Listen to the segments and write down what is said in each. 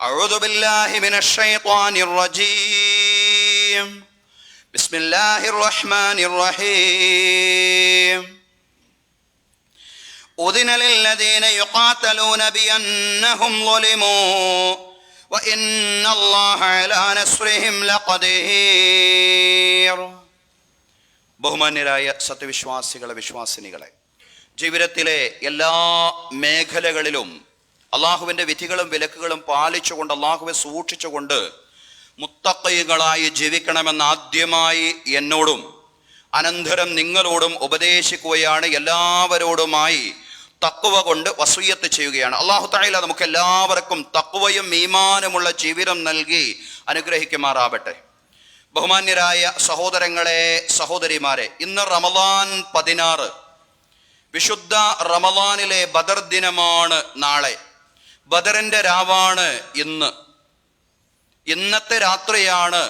أعوذ بالله من الشيطان الرجيم بسم الله الرحمن الرحيم أذن للذين يقاتلون بأنهم ظلموا وإن الله على نصرهم لقدير. ബഹുമാന്യരായ സത്യവിശ്വാസികളെ, വിശ്വാസിനികളെ, ജീവിതത്തിലെ എല്ലാ മേഖലകളിലും അള്ളാഹുവിൻ്റെ വിധികളും വിലക്കുകളും പാലിച്ചുകൊണ്ട്, അള്ളാഹുവെ സൂക്ഷിച്ചുകൊണ്ട് മുത്തഖീകളായി ജീവിക്കണമെന്ന് ആദ്യമായി എന്നോടും അനന്തരം നിങ്ങളോടും ഉപദേശിക്കുകയാണ്. എല്ലാവരോടുമായി തഖ്വ കൊണ്ട് വസിയ്യത്ത് ചെയ്യുകയാണ്. അല്ലാഹു തആല നമുക്ക് എല്ലാവർക്കും തഖ്വയും ഈമാനുമുള്ള ജീവിതം നൽകി അനുഗ്രഹിക്കുമാറാവട്ടെ. ബഹുമാന്യരായ സഹോദരങ്ങളെ, സഹോദരിമാരെ, ഇന്ന് റമദാൻ 16, വിശുദ്ധ റമദാനിലെ ബദർ ദിനമാണ്. നാളെ ബദറിന്റെ രാവാണ്. ഇന്നത്തെ രാത്രിയാണ്,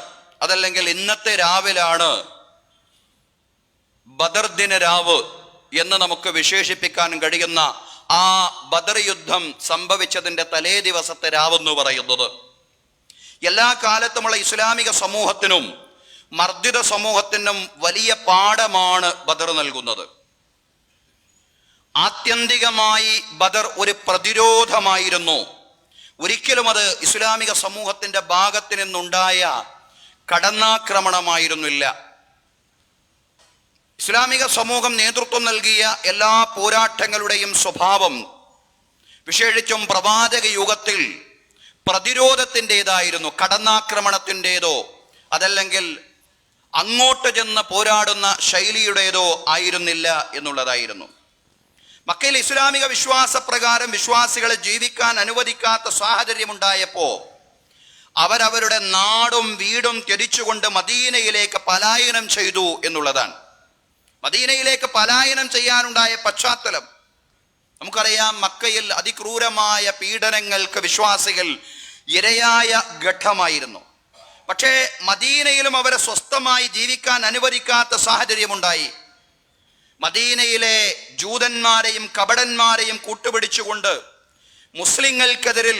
അതല്ലെങ്കിൽ ഇന്നത്തെ രാവിലാണ് ബദർ ദിന രാവ് എന്ന് നമുക്ക് വിശേഷിപ്പിക്കാൻ കഴിയുന്ന ആ ബദർ യുദ്ധം സംഭവിച്ചതിന്റെ തലേ ദിവസത്തെ രാവെന്ന് പറയുന്നത്. എല്ലാ കാലത്തുമുള്ള ഇസ്ലാമിക സമൂഹത്തിനും മർദ്ദിത സമൂഹത്തിനും വലിയ പാഠമാണ് ബദർ നൽകുന്നത്. ആത്യന്തികമായി ബദർ ഒരു പ്രതിരോധമായിരുന്നു. ഒരിക്കലും അത് ഇസ്ലാമിക സമൂഹത്തിന്റെ ഭാഗത്ത് നിന്നുണ്ടായ കടന്നാക്രമണമായിരുന്നില്ല. ഇസ്ലാമിക സമൂഹം നേതൃത്വം നൽകിയ എല്ലാ പോരാട്ടങ്ങളുടെയും സ്വഭാവം, വിശേഷിച്ചും പ്രവാചക യുഗത്തിൽ, പ്രതിരോധത്തിൻ്റെതായിരുന്നു. കടന്നാക്രമണത്തിൻ്റെതോ അതല്ലെങ്കിൽ അങ്ങോട്ട് ചെന്ന് പോരാടുന്ന ശൈലിയുടേതോ ആയിരുന്നില്ല എന്നുള്ളതായിരുന്നു. മക്കയിൽ ഇസ്ലാമിക വിശ്വാസപ്രകാരം വിശ്വാസികളെ ജീവിക്കാൻ അനുവദിക്കാത്ത സാഹചര്യമുണ്ടായപ്പോൾ അവരവരുടെ നാടും വീടും ത്യജിച്ചുകൊണ്ട് മദീനയിലേക്ക് പലായനം ചെയ്തു എന്നുള്ളതാണ്. മദീനയിലേക്ക് പലായനം ചെയ്യാനുണ്ടായ പശ്ചാത്തലം നമുക്കറിയാം. മക്കയിൽ അതിക്രൂരമായ പീഡനങ്ങൾക്ക് വിശ്വാസികൾ ഇരയായ ഘട്ടമായിരുന്നു. പക്ഷേ മദീനയിലും അവരെ സ്വസ്ഥമായി ജീവിക്കാൻ അനുവദിക്കാത്ത സാഹചര്യമുണ്ടായി. മദീനയിലെ ജൂതന്മാരെയും കപടന്മാരെയും കൂട്ടുപിടിച്ചുകൊണ്ട് മുസ്ലിങ്ങൾക്കെതിരിൽ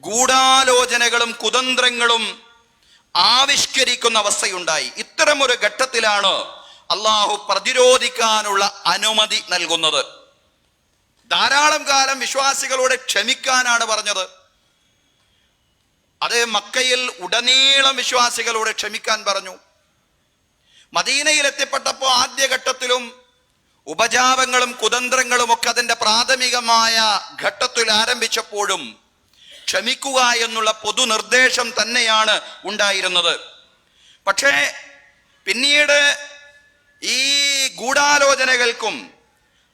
ഗൂഢാലോചനകളും കുതന്ത്രങ്ങളും ആവിഷ്കരിക്കുന്ന അവസ്ഥയുണ്ടായി. ഇത്തരമൊരു ഘട്ടത്തിലാണ് അള്ളാഹു പ്രതിരോധിക്കാനുള്ള അനുമതി നൽകുന്നത്. ധാരാളം കാലം വിശ്വാസികളോട് ക്ഷമിക്കാനാണ് പറഞ്ഞത്. അത് മക്കയിൽ ഉടനീളം വിശ്വാസികളോട് ക്ഷമിക്കാൻ പറഞ്ഞു. മദീനയിൽ എത്തിപ്പെട്ടപ്പോൾ ആദ്യഘട്ടത്തിലും ഉപജാപങ്ങളും കുതന്ത്രങ്ങളും ഒക്കെ അതിൻ്റെ പ്രാഥമികമായ ഘട്ടത്തിൽ ആരംഭിച്ചപ്പോഴും ക്ഷമിക്കുക എന്നുള്ള പൊതുനിർദ്ദേശം തന്നെയാണ് ഉണ്ടായിരുന്നത്. പക്ഷേ പിന്നീട് ഈ ഗൂഢാലോചനകൾക്കും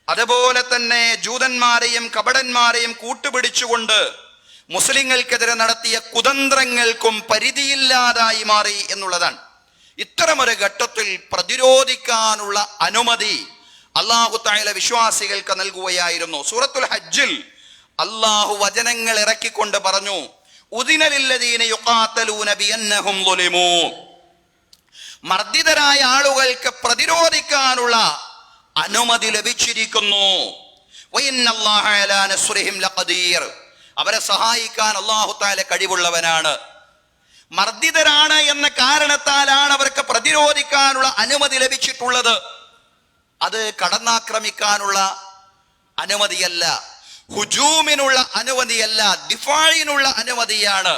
അതുപോലെ തന്നെ ജൂതന്മാരെയും കപടന്മാരെയും കൂട്ടുപിടിച്ചുകൊണ്ട് മുസ്ലിങ്ങൾക്കെതിരെ നടത്തിയ കുതന്ത്രങ്ങൾക്കും പരിധിയില്ലാതായി മാറി എന്നുള്ളതാണ്. ഇത്തരമൊരു ഘട്ടത്തിൽ പ്രതിരോധിക്കാനുള്ള അനുമതി അല്ലാഹു തആല വിശ്വാസികൾക്ക് നൽകുകയായിരുന്നു. സൂറത്തുൽ ഹജ്ജിൽ അല്ലാഹു വചനങ്ങൾ ഇറക്കിക്കൊണ്ട് പറഞ്ഞു, ഉദിന ലില്ലദീന യുഖാതലൂന ബിഅന്നഹും ളുലിമൂ. മർദ്ദിതരായ ആളുകൾക്ക് പ്രതിരോധിക്കാനുള്ള അനുമതി ലഭിച്ചിരിക്കുന്നു. വഇന്നല്ലാഹ അലാ നസ്രിഹിം ലഖദീർ. അവരെ സഹായിക്കാൻ അല്ലാഹു തആല കഴിവുള്ളവനാണ്. മർദ്ദിതരാണ് എന്ന കാരണത്താലാണ് അവർക്ക് പ്രതിരോധിക്കാനുള്ള അനുമതി ലഭിച്ചിട്ടുള്ളത്. അത് കടന്നാക്രമിക്കാനുള്ള അനുമതിയല്ല, ഹുജൂമിനുള്ള അനുമതിയല്ല, ദിഫാഇനുള്ള അനുമതിയാണ്,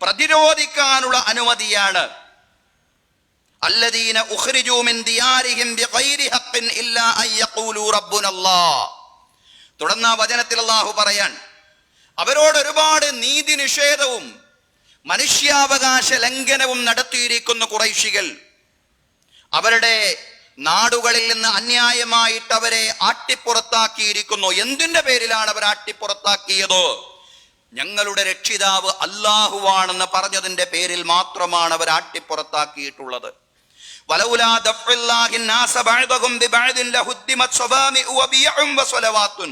പ്രതിരോധിക്കാനുള്ള അനുമതിയാണ്. അല്ലദീന ഉഖ്രിജൂ മിൻ ദിയാരിഹിം ബിഗൈരി ഹഖ്ഖിൻ ഇല്ലാ അൻ യഖൂലൂ റബ്ബുനല്ലാഹ്. തുടർന്ന് വചനത്തിൽ അല്ലാഹു പറയാൻ, അവരോട് ഒരുപാട് നീതി നിഷേധവും മനുഷ്യാവകാശ ലംഘനവും നടത്തിയിരിക്കുന്ന ഖുറൈശികൾ അവരുടെ നാടുകളിൽ നിന്ന് അന്യായമായിട്ട് അവരെ ആട്ടിപ്പുറത്താക്കിയിരിക്കുന്നു. എന്തിന്റെ പേരിലാണ് അവർ ആട്ടിപ്പുറത്താക്കിയത്? ഞങ്ങളുടെ രക്ഷിതാവ് അല്ലാഹുവാണെന്ന് പറഞ്ഞതിന്റെ പേരിൽ മാത്രമാണ് അവർ ആട്ടിപ്പുറത്താക്കിയിട്ടുള്ളത്. വലൗലാ ദഫ്ഇല്ലാഹി നാസ ബഅദഹും ബിബഅദിൻ ലഹുദ്ദിമത് സവാമിഉ വബിയഉം വസലവാത്തുൻ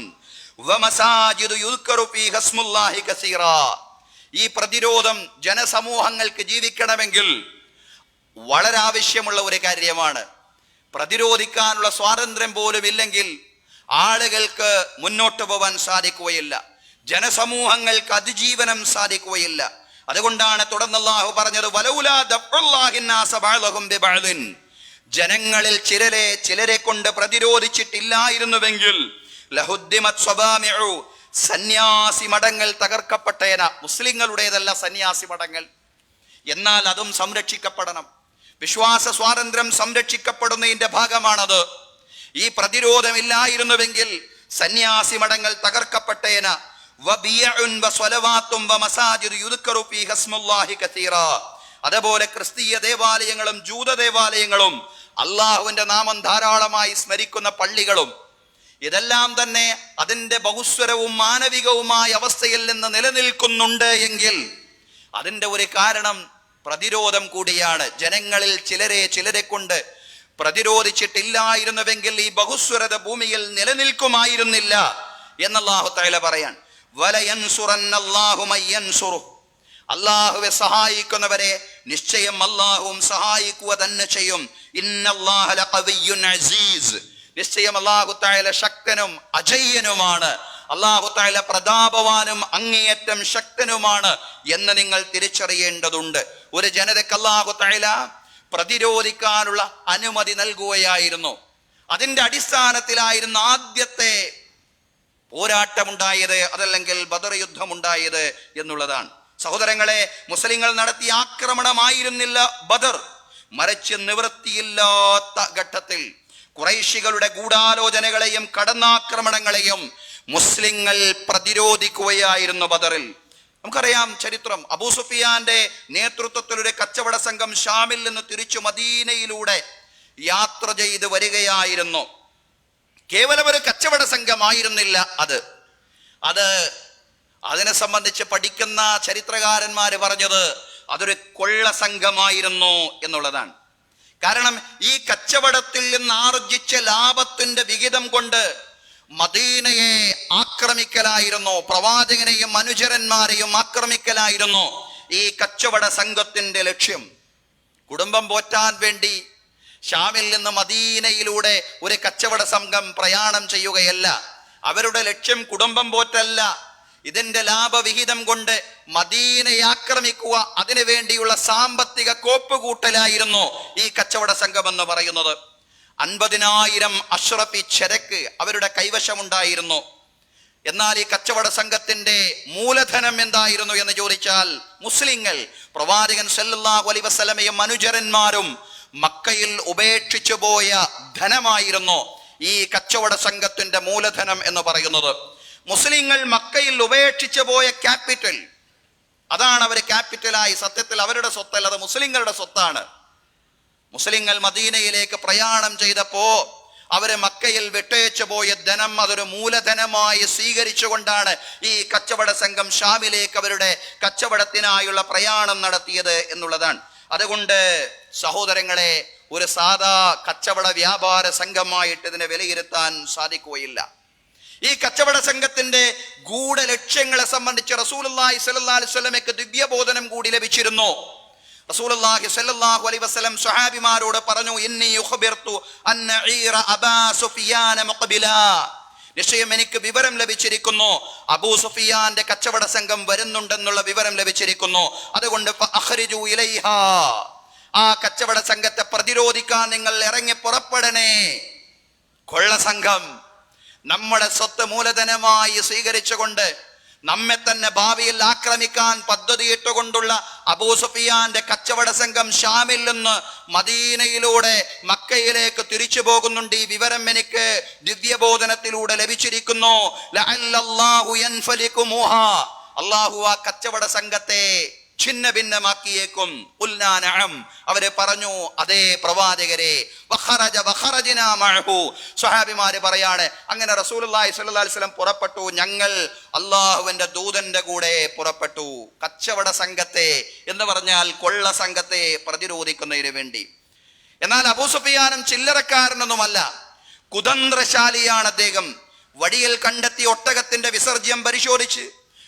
വമസാജിദു യുദ്കറു ഫീഹാ ഇസ്മുല്ലാഹി കസീറാ. ഈ പ്രതിരോധം ജനസമൂഹങ്ങൾക്ക് ജീവിക്കണമെങ്കിൽ വളരെ ആവശ്യമുള്ള ഒരു കാര്യമാണ്. പ്രതിരോധിക്കാനുള്ള സ്വാതന്ത്ര്യം പോലും ഇല്ലെങ്കിൽ ആളുകൾക്ക് മുന്നോട്ട് പോകാൻ സാധിക്കുകയില്ല. ജനസമൂഹങ്ങൾക്ക് അതിജീവനം സാധിക്കുകയില്ല. അതുകൊണ്ടാണ് തുടർന്ന് അല്ലാഹു പറഞ്ഞത് വലൗലാ ദഫ്ഉല്ലാഹിന്നാസ ബഅദഹും ബിബഅദിൻ, ജനങ്ങളിൽ ചിലരെ കൊണ്ട് പ്രതിരോധിച്ചിട്ടില്ലായിരുന്നുവെങ്കിൽ ലഹുദ്ദിമത് സ്വബാമിഉ, സന്യാസി മഠങ്ങൾ തകർക്കപ്പെട്ടേന. മുസ്ലിങ്ങളുടേതല്ല സന്യാസി മഠങ്ങൾ, എന്നാൽ അതും സംരക്ഷിക്കപ്പെടണം. വിശ്വാസ സ്വാതന്ത്ര്യം സംരക്ഷിക്കപ്പെടുന്നതിന്റെ ഭാഗമാണത്. ഈ പ്രതിരോധമില്ലായിരുന്നുവെങ്കിൽ സന്യാസി മഠങ്ങൾ തകർക്കപ്പെട്ടേന. അതുപോലെ ക്രിസ്തീയ ദേവാലയങ്ങളും ജൂത ദേവാലയങ്ങളും അള്ളാഹുവിന്റെ നാമം ധാരാളമായി സ്മരിക്കുന്ന പള്ളികളും ഇതെല്ലാം തന്നെ അതിന്റെ ബഹുസ്വരവും മാനവികവുമായ അവസ്ഥയിൽ നിന്ന് നിലനിൽക്കുന്നുണ്ട് എങ്കിൽ അതിന്റെ ഒരു കാരണം പ്രതിരോധം കൂടിയാണ്. ജനങ്ങളിൽ ചിലരെ കൊണ്ട് പ്രതിരോധിച്ചിട്ടില്ലായിരുന്നുവെങ്കിൽ ഈ ബഹുസ്വരത ഭൂമിയിൽ നിലനിൽക്കുമായിരുന്നില്ല എന്ന് അല്ലാഹു തആല പറയാൻ. വലയൻസുറന്നല്ലാഹു മയ്യൻസുറുഹു, അല്ലാഹുവെ സഹായിക്കുന്നവരെ നിശ്ചയം അല്ലാഹുവും സഹായിക്കുക തന്നെ ചെയ്യും. ഇന്നല്ലാഹ ലഖവിയ്യുൻ അസീസ്, നിശ്ചയം അല്ലാഹു തആല ശക്തനും അജയ്യനുമാണ്. അല്ലാഹു തആല പ്രതാപവാനും അങ്ങേയറ്റം ശക്തനുമാണ് എന്ന് നിങ്ങൾ തിരിച്ചറിയേണ്ടതുണ്ട്. ഒരു ജനതയ്ക്ക് അല്ലാഹു തആല പ്രതിരോധിക്കാനുള്ള അനുമതി നൽകുകയായിരുന്നു. അതിന്റെ അടിസ്ഥാനത്തിലായിരുന്നു ആദ്യത്തെ പോരാട്ടമുണ്ടായത്, അതല്ലെങ്കിൽ ബദർ യുദ്ധമുണ്ടായത് എന്നുള്ളതാണ്. സഹോദരങ്ങളെ, മുസ്ലിങ്ങൾ നടത്തിയ ആക്രമണമായിരുന്നില്ല ബദർ, മറിച്ച് നിവൃത്തിയില്ലാത്ത ഘട്ടത്തിൽ ഖുറൈശികളുടെ ഗൂഢാലോചനകളെയും കടന്നാക്രമണങ്ങളെയും മുസ്ലിങ്ങൾ പ്രതിരോധിക്കുകയായിരുന്നു ബദറിൽ. നമുക്കറിയാം ചരിത്രം. അബൂ സുഫിയാന്റെ നേതൃത്വത്തിൽ ഒരു കച്ചവട സംഘം ഷാമിൽ നിന്ന് തിരിച്ചു മദീനയിലൂടെ യാത്ര ചെയ്ത് വരികയായിരുന്നു. കേവലം ഒരു കച്ചവട സംഘമായിരുന്നില്ല അതിനെ സംബന്ധിച്ച് പഠിക്കുന്ന ചരിത്രകാരന്മാര് പറഞ്ഞത് അതൊരു കൊള്ള സംഘമായിരുന്നു എന്നുള്ളതാണ്. കാരണം ഈ കച്ചവടത്തിൽ നിന്ന് ആർജിച്ച ലാഭത്തിന്റെ വിഹിതം കൊണ്ട് മദീനയെ ആക്രമിക്കലായിരുന്നു, പ്രവാചകനെയും അനുചരന്മാരെയും ആക്രമിക്കലായിരുന്നു ഈ കച്ചവട സംഘത്തിന്റെ ലക്ഷ്യം. കുടുംബം പോറ്റാൻ വേണ്ടി ഷാമിൽ നിന്ന് മദീനയിലൂടെ ഒരു കച്ചവട സംഘം പ്രയാണം ചെയ്യുകയല്ല. അവരുടെ ലക്ഷ്യം കുടുംബം പോറ്റല്ല. ഇതിന്റെ ലാഭവിഹിതം കൊണ്ട് മദീനയെ ആക്രമിക്കുക, അതിനു വേണ്ടിയുള്ള സാമ്പത്തിക കോപ്പുകൂട്ടലായിരുന്നു ഈ കച്ചവട സംഘം എന്ന് പറയുന്നത്. 50,000 അഷ്റഫി ചരക്ക് അവരുടെ കൈവശമുണ്ടായിരുന്നു. എന്നാൽ ഈ കച്ചവട സംഘത്തിന്റെ മൂലധനം എന്തായിരുന്നു എന്ന് ചോദിച്ചാൽ, മുസ്ലിങ്ങൾ പ്രവാചകൻ സല്ലല്ലാഹു അലൈഹി വസല്ലമയും അനുചരന്മാരും മക്കയിൽ ഉപേക്ഷിച്ചു പോയ ധനമായിരുന്നു ഈ കച്ചവട സംഘത്തിന്റെ മൂലധനം എന്ന് പറയുന്നത്. മുസ്ലിങ്ങൾ മക്കയിൽ ഉപേക്ഷിച്ചു പോയ ക്യാപിറ്റൽ, അതാണ് അവർ ക്യാപിറ്റലായി. സത്യത്തിൽ അവരുടെ സ്വത്തല്ല, അത് മുസ്ലിങ്ങളുടെ സ്വത്താണ്. മുസ്ലിങ്ങൾ മദീനയിലേക്ക് പ്രയാണം ചെയ്തപ്പോ അവര് മക്കയിൽ വിട്ടേച്ചു പോയ ധനം അതൊരു മൂലധനമായി സ്വീകരിച്ചുകൊണ്ടാണ് ഈ കച്ചവട സംഘം ഷാമിലേക്ക് അവരുടെ കച്ചവടത്തിനായുള്ള പ്രയാണം നടത്തിയത് എന്നുള്ളതാണ്. അതുകൊണ്ട് സഹോദരങ്ങളെ, ഒരു സാധാ കച്ചവട വ്യാപാര സംഘമായിട്ട് ഇതിനെ വിലയിരുത്താൻ സാധിക്കുകയില്ല. ഈ കച്ചവട സംഘത്തിന്റെ ഗൂഢലക്ഷ്യങ്ങളെ സംബന്ധിച്ച് റസൂലുള്ളാഹി സ്വല്ലല്ലാഹു അലൈഹി വസല്ലമയ്ക്ക് ദിവ്യബോധനം കൂടി ലഭിച്ചിരുന്നു. റസൂലുള്ളാഹി സ്വല്ലല്ലാഹു അലൈഹി വസല്ലം സ്വഹാബിമാരോട് പറഞ്ഞു, ഇന്നി യുഖ്ബിർതു അന്ന ഈറ അബാ സുഫിയാന മുഖ്ബിലാ, നിശ്ചയം എനിക്ക് വിവരം ലഭിച്ചിരിക്കുന്നു, അബൂ സുഫിയാന്റെ കച്ചവട സംഘം വരുന്നുണ്ടെന്നുള്ള വിവരം ലഭിച്ചിരിക്കുന്നു. അതുകൊണ്ട് ഫഅഖ്രിജു ഇലൈഹാ, ആ കച്ചവട സംഘത്തെ പ്രതിരോധിക്കാൻ നിങ്ങൾ ഇറങ്ങി പുറപ്പെടണേ. കൊള്ള സംഘം നമ്മുടെ സ്വത്ത് മൂലധനമായി സ്വീകരിച്ചുകൊണ്ട് നമ്മെ തന്നെ ഭാവിയിൽ ആക്രമിക്കാൻ പദ്ധതിയിട്ടുകൊണ്ടുള്ള അബൂ സുഫിയാന്റെ കച്ചവട സംഘം ഷാമിൽ നിന്ന് മദീനയിലൂടെ മക്കയിലേക്ക് തിരിച്ചു പോകുന്നുണ്ട്. ഈ വിവരം എനിക്ക് ദിവ്യബോധനത്തിലൂടെ ലഭിച്ചിരിക്കുന്നു. ലഅല്ലല്ലാഹു യൻഫലികുമുഹാ, അല്ലാഹു ആ കച്ചവട സംഘത്തെ ഛിന്ന ഭിന്നമാക്കിയേക്കും. ഖുൽനാ നഅം, അവരെ പറഞ്ഞു അതേ പ്രവാചകരെ. വഖറജനാ മഅഹു, സ്വഹാബിമാര് പറയാണ്, അങ്ങനെ റസൂലുള്ളാഹി സ്വല്ലല്ലാഹു അലൈഹി വസല്ലം പുറപ്പെട്ടു, ഞങ്ങൾ അല്ലാഹുവിന്റെ ദൂതന്റെ കൂടെ പുറപ്പെട്ടു. കച്ചവട സംഘത്തെ എന്ന് പറഞ്ഞാൽ കൊള്ള സംഘത്തെ പ്രതിരോധിക്കുന്നതിന് വേണ്ടി. എന്നാൽ അബൂ സുഫിയാനും ചില്ലറക്കാരനൊന്നുമല്ല, കുതന്ത്രശാലിയാണ് അദ്ദേഹം. വഴിയിൽ കണ്ടെത്തിയ ഒട്ടകത്തിന്റെ വിസർജ്യം പരിശോധിച്ച്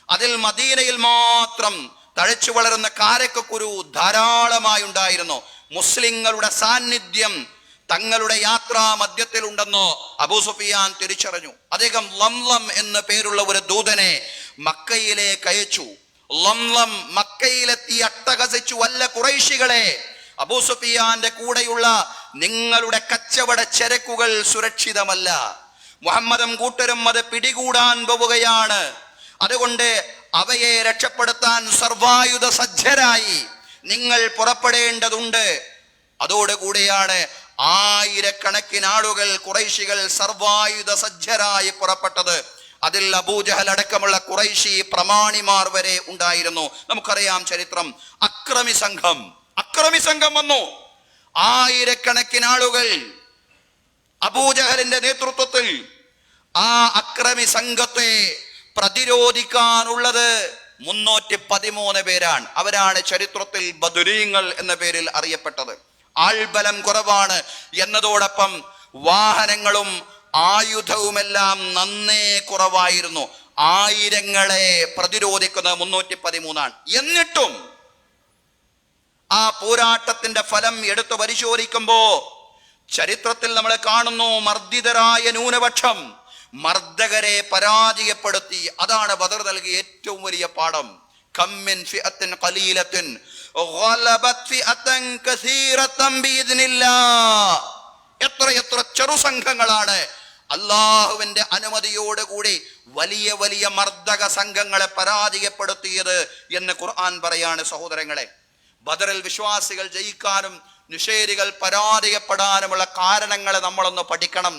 അതിൽ മദീനയിൽ മാത്രം തഴച്ചു വളരുന്ന കാരക്കുരു ധാരാളമായി ഉണ്ടായിരുന്നു. മുസ്ലിങ്ങളുടെ സാന്നിധ്യം തങ്ങളുടെ യാത്രാ മധ്യത്തിലുണ്ടെന്ന് അബൂ സുഫിയാൻ തിരിച്ചറിഞ്ഞു. അദ്ദേഹം ലംലം എന്ന പേരുള്ള ഒരു ദൂതനെ മക്കയിലേക്ക് അയച്ചു. ലംലം മക്കയിലെത്തി അട്ടഹസിച്ചു, വല്ല ഖുറൈശികളെ, അബൂ സുഫിയാന്റെ കൂടെയുള്ള നിങ്ങളുടെ കച്ചവട ചരക്കുകൾ സുരക്ഷിതമല്ല. മുഹമ്മദും കൂട്ടരും അത് പിടികൂടാൻ പോവുകയാണ്. അതുകൊണ്ട് അവയെ രക്ഷപ്പെടുത്താൻ സർവായുധ സജ്ജരായി നിങ്ങൾ പുറപ്പെടേണ്ടതുണ്ട്. അതോടുകൂടിയാണ് ആയിരക്കണക്കിന് ആളുകൾ ഖുറൈശികൾ സർവായുധ സജ്ജരായി പുറപ്പെട്ടത്. അതിൽ അബൂജഹൽ അടക്കമുള്ള ഖുറൈശി പ്രമാണിമാർ വരെ ഉണ്ടായിരുന്നു. നമുക്കറിയാം ചരിത്രം. അക്രമി സംഘം വന്നു. ആയിരക്കണക്കിന് ആളുകൾ അബൂജഹലിന്റെ നേതൃത്വത്തിൽ. ആ അക്രമി സംഘത്തെ പ്രതിരോധിക്കാനുള്ളത് 313 പേരാണ്. അവരാണ് ചരിത്രത്തിൽ ബദരീങ്ങൾ എന്ന പേരിൽ അറിയപ്പെട്ടത്. ആൾബലം കുറവാണ് എന്നതോടൊപ്പം വാഹനങ്ങളും ആയുധവുമെല്ലാം നന്നേ കുറവായിരുന്നു. ആയിരങ്ങളെ പ്രതിരോധിക്കുന്നത് 313 എന്നിട്ടും ആ പോരാട്ടത്തിന്റെ ഫലം എടുത്തു പരിശോധിക്കുമ്പോ ചരിത്രത്തിൽ നമ്മൾ കാണുന്നു, മർദ്ദിതരായ ന്യൂനപക്ഷം മർദ്ദകരെ പരാജയപ്പെടുത്തി. അതാണ് ബദർ നൽകിയ ഏറ്റവും വലിയ പാഠം. കമ്മിൻ ഫിഅത്തിൻ ഖലീലത്തിൻ ഗലബത് ഫിഅതൻ കസീറതൻ ബിഇദ്നില്ലാഹ്. എത്ര ചെറുസംഘങ്ങളാണ് അള്ളാഹുവിന്റെ അനുമതിയോടുകൂടി വലിയ വലിയ മർദ്ദക സംഘങ്ങളെ പരാജയപ്പെടുത്തിയത് എന്ന് ഖുർആൻ പറയാണ്. സഹോദരങ്ങളെ, ബദറിൽ വിശ്വാസികൾ ജയിക്കാനും നിഷേധികൾ പരാജയപ്പെടാനുമുള്ള കാരണങ്ങളെ നമ്മളൊന്ന് പഠിക്കണം.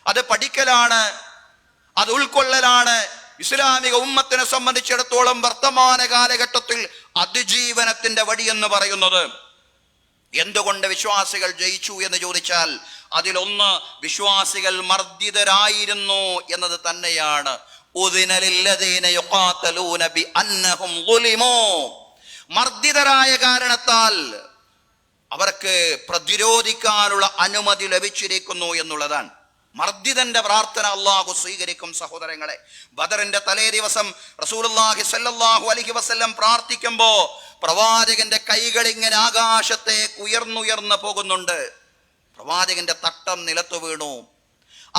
അത് പഠിക്കലാണ്, അത് ഉൾക്കൊള്ളലാണ് ഇസ്ലാമിക ഉമ്മത്തിനെ സംബന്ധിച്ചിടത്തോളം വർത്തമാന കാലഘട്ടത്തിൽ അതിജീവനത്തിന്റെ വഴിയെന്ന് പറയുന്നത്. എന്തുകൊണ്ട് വിശ്വാസികൾ ജയിച്ചു എന്ന് ചോദിച്ചാൽ അതിലൊന്ന് വിശ്വാസികൾ മർദ്ദിതരായിരുന്നു എന്നത് തന്നെയാണ്. മർദ്ദിതരായ കാരണത്താൽ അവർക്ക് പ്രതിരോധിക്കാനുള്ള അനുമതി ലഭിച്ചിരിക്കുന്നു എന്നുള്ളതാണ്. മർദ്ദിതന്റെ പ്രാർത്ഥന അള്ളാഹു സ്വീകരിക്കും. സഹോദരങ്ങളെ, ബദറിന്റെ തലേ ദിവസം റസൂലുള്ളാഹി സ്വല്ലല്ലാഹു അലൈഹി വസല്ലം പ്രാർത്ഥിക്കുമ്പോ പ്രവാചകന്റെ കൈകൾ ഇങ്ങനെ ആകാശത്തേക്ക് ഉയർന്നുയർന്നു പോകുന്നുണ്ട്. പ്രവാചകന്റെ തട്ടം നിലത്തു വീണു.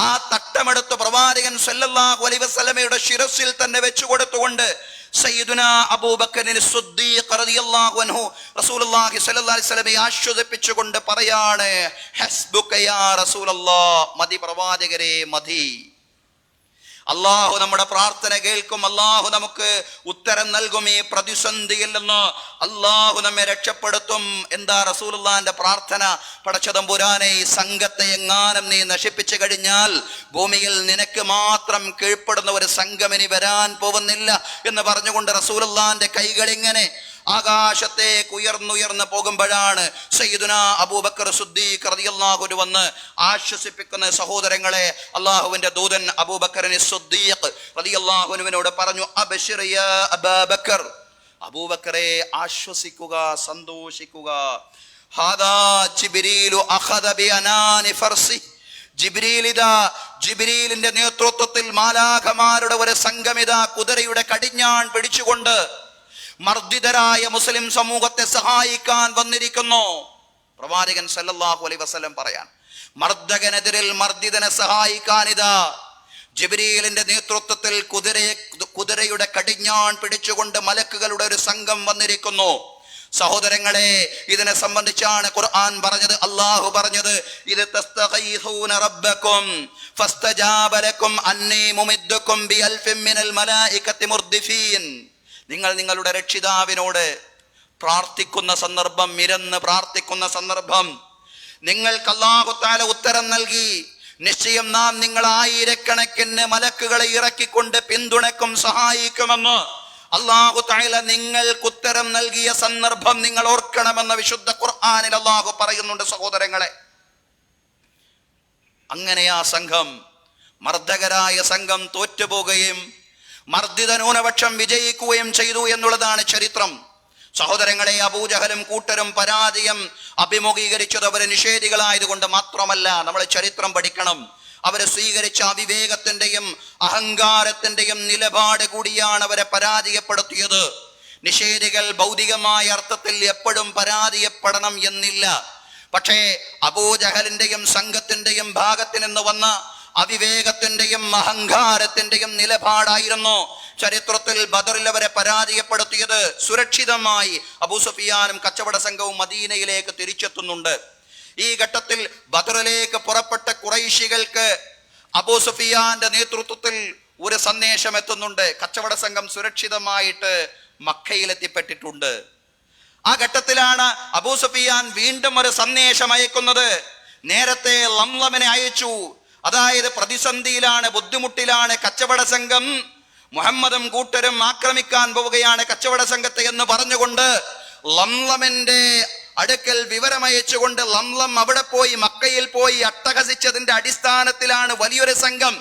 ആ തട്ടമെടുത്ത് പ്രവാചകൻ സല്ലല്ലാഹു അലൈഹി വസല്ലമയുടെ ശിരസിൽ തന്നെ വെച്ചു കൊടുത്തുകൊണ്ട് സയ്യിദുനാ അബൂബക്കർ സിദ്ദീഖ് റളിയല്ലാഹു അൻഹു റസൂലുള്ളാഹി സ്വല്ലല്ലാഹു അലൈഹി വസല്ലമയെ ആശ്വസിപ്പിച്ചുകൊണ്ട് പറയാണ്, ഹസ്ബുക യാ റസൂലല്ലാഹ്, മതി പ്രവാചകരെ മതി. അള്ളാഹു നമ്മുടെ പ്രാർത്ഥന കേൾക്കും, അള്ളാഹു നമുക്ക് ഉത്തരം നൽകും. ഈ പ്രതിസന്ധിയിൽ നിന്ന് അള്ളാഹു നമ്മെ രക്ഷപ്പെടുത്തും. എന്താ റസൂലുള്ളാഹിന്റെ പ്രാർത്ഥന? പടച്ചതമ്പുരാനെ, ഈ സംഘത്തെ എങ്ങാനും നീ നശിപ്പിച്ചു കഴിഞ്ഞാൽ ഭൂമിയിൽ നിനക്ക് മാത്രം കീഴ്പ്പെടുന്ന ഒരു സംഘം ഇനി വരാൻ പോകുന്നില്ല എന്ന് പറഞ്ഞുകൊണ്ട് റസൂലുള്ളാഹിന്റെ കൈകൾ ഇങ്ങനെ ആകാശത്തേക്ക് ഉയർന്നുയർന്ന് പോകുമ്പോഴാണ് സയ്യിദുനാ അബൂബക്കർ സിദ്ദീഖ് റളിയല്ലാഹു അൻഹു വന്ന് ആശ്വസിപ്പിക്കുന്ന. സഹോദരങ്ങളെ, അള്ളാഹുവിന്റെ ദൂതൻ അബൂബക്കർ സിദ്ദീഖ് റളിയല്ലാഹു അൻഹുവിനോട് പറഞ്ഞു, അബ്ശിർ യാ അബൂബക്കർ, അബൂബക്കറെ ആശ്വസിക്കുക, സന്തോഷിക്കുക. ഹാദാ ജിബ്രീലു അഖദ ബിഅനാനി ഫർസി, ജിബ്രീലിന്റെ നേതൃത്വത്തിൽ മാലാഖമാരുടെ ഒരു സംഘമിത കുതിരയുടെ കടിഞ്ഞാൺ പിടിച്ചുകൊണ്ട് മർദ്ദിതരായ മുസ്ലിം സമൂഹത്തെ സഹായിക്കാൻ വന്നിരിക്കുന്നു. പ്രവാചകൻ സല്ലല്ലാഹു അലൈഹി വസല്ലം പറയാൻ, മർദ്ദകനെതിരിൽ മർദ്ദിതനെ സഹായിക്കാൻ ഇതാ ജിബ്രീലിന്റെ നേതൃത്വത്തിൽ കുതിരയുടെ കടിഞ്ഞാൺ പിടിച്ചുകൊണ്ട് മലക്കുകളുടെ ഒരു സംഘം വന്നിരിക്കുന്നു. സഹോദരങ്ങളെ, ഇതിനെ സംബന്ധിച്ചാണ് ഖുർആൻ പറഞ്ഞത്, അല്ലാഹു പറഞ്ഞത്, ഇത് തസ്തഗീസൂന റബ്ബക്കും ഫസ്തജാബ ലക്കും അന്നീ മുമിദ്ദുക്കും ബിഅൽഫിൻ മിനൽ മലായികത്തി മുർദിഫീൻ. നിങ്ങൾ നിങ്ങളുടെ രക്ഷിതാവിനോട് പ്രാർത്ഥിക്കുന്ന സന്ദർഭം, ഇരന്ന് പ്രാർത്ഥിക്കുന്ന സന്ദർഭം, നിങ്ങൾക്ക് അല്ലാഹു തആല ഉത്തരം നൽകി. നിശ്ചയം നാം നിങ്ങൾ ആയിരക്കണക്കിന് മലക്കുകളെ ഇറക്കിക്കൊണ്ട് പിന്തുണക്കും, സഹായിക്കുമെന്ന് അല്ലാഹു തആല നിങ്ങൾക്ക് ഉത്തരം നൽകിയ സന്ദർഭം നിങ്ങൾ ഓർക്കണമെന്ന് വിശുദ്ധ ഖുർആനിൽ അല്ലാഹു പറയുന്നുണ്ട്. സഹോദരങ്ങളെ, അങ്ങനെ ആ സംഘം, മർദ്ദകരായ സംഘം തോറ്റുപോകുകയും മർദ്ദിത ന്യൂനപക്ഷം വിജയിക്കുകയും ചെയ്തു എന്നുള്ളതാണ് ചരിത്രം. സഹോദരങ്ങളെ, അബൂജഹലും കൂട്ടരും പരാജയം അഭിമുഖീകരിച്ചത് അവരെ നിഷേധികളായതുകൊണ്ട് മാത്രമല്ല. നമ്മൾ ചരിത്രം പഠിക്കണം. അവരെ സ്വീകരിച്ച അവിവേകത്തിന്റെയും അഹങ്കാരത്തിന്റെയും നിലപാട് കൂടിയാണ് അവരെ പരാജയപ്പെടുത്തിയത്. നിഷേധികൾ ഭൗതികമായ അർത്ഥത്തിൽ എപ്പോഴും പരാജയപ്പെടണം എന്നില്ല. പക്ഷേ അബൂജഹലിന്റെയും സംഘത്തിന്റെയും ഭാഗത്ത് നിന്ന് വന്ന അവിവേകത്തിന്റെയും അഹങ്കാരത്തിന്റെയും നിലപാടായിരുന്നു ചരിത്രത്തിൽ ബദറിൽ അവരെ പരാജയപ്പെടുത്തിയത്. സുരക്ഷിതമായി അബൂ സുഫിയാനും കച്ചവട സംഘവും മദീനയിലേക്ക് തിരിച്ചെത്തുന്നുണ്ട്. ഈ ഘട്ടത്തിൽ ബദറിലേക്ക് പുറപ്പെട്ട ഖുറൈശികൾക്ക് അബൂ സുഫിയാന്റെ നേതൃത്വത്തിൽ ഒരു സന്ദേശം എത്തുന്നുണ്ട്. കച്ചവട സംഘം സുരക്ഷിതമായിട്ട് മക്കയിലെത്തിപ്പെട്ടിട്ടുണ്ട്. ആ ഘട്ടത്തിലാണ് അബൂ സുഫിയാൻ വീണ്ടും ഒരു സന്ദേശം അയക്കുന്നത്. നേരത്തെ ലംലമിനെ അയച്ചു, അതായത് പ്രതിസന്ധിയിലാണ്, ബുദ്ധിമുട്ടിലാണ് കച്ചവട സംഘം, മുഹമ്മദും കൂട്ടരും ആക്രമിക്കാൻ പോവുകയാണ് കച്ചവട സംഘത്തെ എന്ന് പറഞ്ഞുകൊണ്ട് ലംലമിന്റെ അടുക്കൽ വിവരമയച്ചുകൊണ്ട് ലംലം അവിടെ പോയി, മക്കയിൽ പോയി അട്ടഹസിച്ചതിന്റെ അടിസ്ഥാനത്തിലാണ് വലിയൊരു സംഘം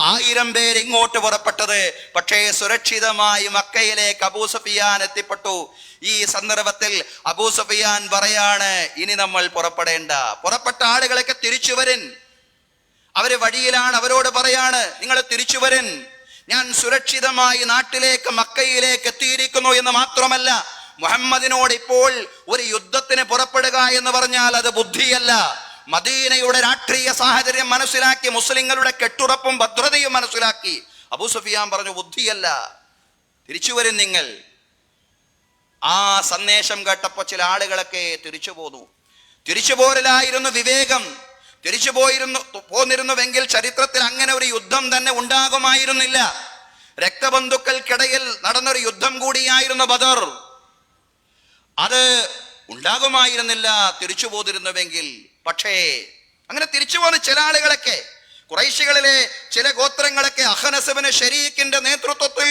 1000 പേര് ഇങ്ങോട്ട് പുറപ്പെട്ടത്. പക്ഷേ സുരക്ഷിതമായി മക്കയിലേക്ക് അബൂ സുഫിയാൻ എത്തിപ്പെട്ടു. ഈ സന്ദർഭത്തിൽ അബൂ സുഫിയാൻ പറയാണ്, ഇനി നമ്മൾ പുറപ്പെടേണ്ട, പുറപ്പെട്ട ആളുകളൊക്കെ തിരിച്ചു വരൻ. അവര് വഴിയിലാണ്, അവരോട് പറയാണ്, നിങ്ങൾ തിരിച്ചു വരൻ, ഞാൻ സുരക്ഷിതമായി നാട്ടിലേക്ക് മക്കയിലേക്ക് എത്തിയിരിക്കുന്നു എന്ന് മാത്രമല്ല, മുഹമ്മദിനോട് ഇപ്പോൾ ഒരു യുദ്ധത്തിന് പുറപ്പെടുക എന്ന് പറഞ്ഞാൽ അത് ബുദ്ധിയല്ല. മദീനയുടെ രാഷ്ട്രീയ സാഹചര്യം മനസ്സിലാക്കി, മുസ്ലിങ്ങളുടെ കെട്ടുറപ്പും ഭദ്രതയും മനസ്സിലാക്കി അബൂ സുഫിയാൻ പറഞ്ഞു, ബുദ്ധിയല്ല, തിരിച്ചു വരും നിങ്ങൾ. ആ സന്ദേശം കേട്ടപ്പോൾ ചില ആളുകളൊക്കെ തിരിച്ചു പോന്നു. തിരിച്ചു പോരലായിരുന്നു വിവേകം. തിരിച്ചു പോന്നിരുന്നുവെങ്കിൽ ചരിത്രത്തിൽ അങ്ങനെ ഒരു യുദ്ധം തന്നെ ഉണ്ടാകുമായിരുന്നില്ല. രക്തബന്ധുക്കൾക്കിടയിൽ നടന്നൊരു യുദ്ധം കൂടിയായിരുന്നു ബദർ. അത് ഉണ്ടാകുമായിരുന്നില്ല തിരിച്ചു പോതിരുന്നുവെങ്കിൽ. പക്ഷേ അങ്ങനെ തിരിച്ചു പോന്ന ചില ആളുകളൊക്കെ, ഖുറൈശികളിലെ ചില ഗോത്രങ്ങളൊക്കെ അഖ്നസ് ഇബ്നു ശരീക്കിന്റെ നേതൃത്വത്തിൽ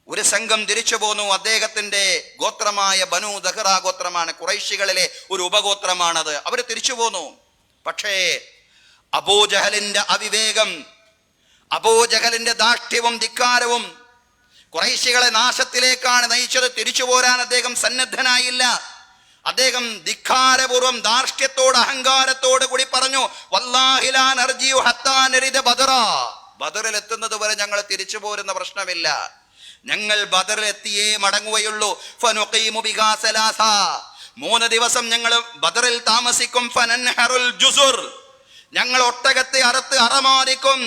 ഒരു സംഘം തിരിച്ചു പോന്നു. അദ്ദേഹത്തിന്റെ ഗോത്രമായ ബനൂ ദഹ്റ ഗോത്രമാണ്, ഖുറൈശികളിലെ ഒരു ഉപഗോത്രമാണത്. അവർ തിരിച്ചു പോന്നു. പക്ഷേ അബൂജഹലിന്റെ അവിവേകം, അബൂജഹലിന്റെ ധാർഷ്ട്യവും ധിക്കാരവും ഖുറൈശികളെ നാശത്തിലേക്കാണ് നയിച്ചത്. തിരിച്ചു പോരാൻ അദ്ദേഹം സന്നദ്ധനായില്ല. അദ്ദേഹം ധിക്കാരപൂർവം ധാർഷ്ട്യത്തോട് അഹങ്കാരത്തോട് കൂടി പറഞ്ഞു, വല്ലാഹി ലാ നർജിഉ ഹത്താ നരിദ ബദറ, ബദറിൽ എത്തുന്നത് വരെ ഞങ്ങൾ തിരിച്ചു പോരുന്ന പ്രശ്നമില്ല, ഞങ്ങൾ ബദറിൽ എത്തിയേ മടങ്ങുകയുള്ളൂ. ഫനുഖീമു ബിഹാ സലാസ, 3 ദിവസം ഞങ്ങൾ ബദറിൽ താമസിക്കും. ഫനൻഹറുൽ ജുസുർ, ഞങ്ങൾ ഒട്ടകത്തെ അറുത്ത് അറമാദിക്കും.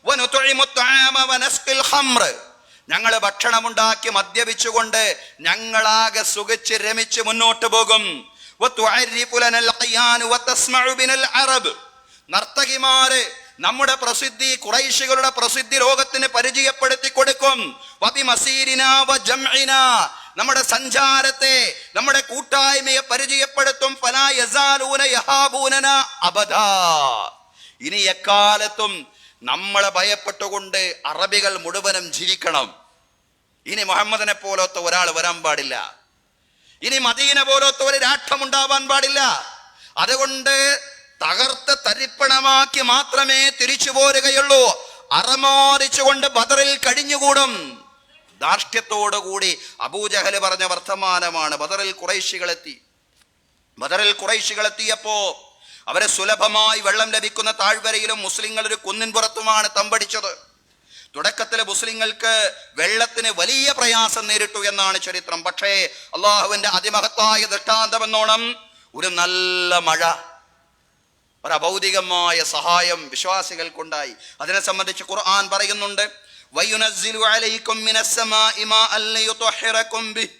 വനുതുഇമു ത്വആമ വനസ്ഖിൽ ഖംർ, ഞങ്ങൾ ഭക്ഷണമുണ്ടാക്കി മദ്യപിച്ചുകൊണ്ട് ഞങ്ങളാകെ സുഖിച്ച് രമിച്ച് മുന്നോട്ട് പോകും. നർത്തകിമാര് നമ്മുടെ പ്രസിദ്ധി, ഖുറൈശികളുടെ പ്രസിദ്ധി ലോകത്തിന് പരിചയപ്പെടുത്തി കൊടുക്കും. നമ്മുടെ സഞ്ചാരത്തെ, നമ്മുടെ കൂട്ടായ്മയെ പരിചയപ്പെടുത്തും. ഫലാ യസാലൂന യഹാബൂനന അബദാ, ഇനി എക്കാലത്തും നമ്മളെ ഭയപ്പെട്ടുകൊണ്ട് അറബികൾ മുഴുവനും ജീവിക്കണം. ഇനി മുഹമ്മദിനെ പോലത്തെ ഒരാൾ വരാൻ പാടില്ല. ഇനി മദീന പോലത്തെ ഒരു രാഷ്ട്രമുണ്ടാവാൻ പാടില്ല. അതുകൊണ്ട് തകർത്ത് തരിപ്പണമാക്കി മാത്രമേ തിരിച്ചു പോരുകയുള്ളൂ. അറമാരിച്ചുകൊണ്ട് ബദറിൽ കഴിഞ്ഞുകൂടും. ധാർഷ്ട്യത്തോടുകൂടി അബൂജഹൽ പറഞ്ഞ വർത്തമാനമാണ്. ബദറിൽ ഖുറൈശികളെത്തിയപ്പോ അവരെ സുലഭമായി വെള്ളം ലഭിക്കുന്ന താഴ്വരയിലും മുസ്ലിങ്ങൾ ഒരു കുന്നിൻ പുറത്തുമാണ് തമ്പടിച്ചത്. തുടക്കത്തിൽ മുസ്ലിങ്ങൾക്ക് വെള്ളത്തിന് വലിയ പ്രയാസം നേരിട്ടു എന്നാണ് ചരിത്രം. പക്ഷേ അള്ളാഹുവിന്റെ അതിമഹത്തായ ദൃഷ്ടാന്തമെന്നോണം ഒരു നല്ല മഴ, ഒരു അഭൗതികമായ സഹായം വിശ്വാസികൾക്കുണ്ടായി. അതിനെ സംബന്ധിച്ച് ഖുർആൻ പറയുന്നുണ്ട്, വയുനസ്സിലു അലൈക്കും മിനസ്സമാഇ മാഅൻ ലിയുത്വഹിറകും ബിഹി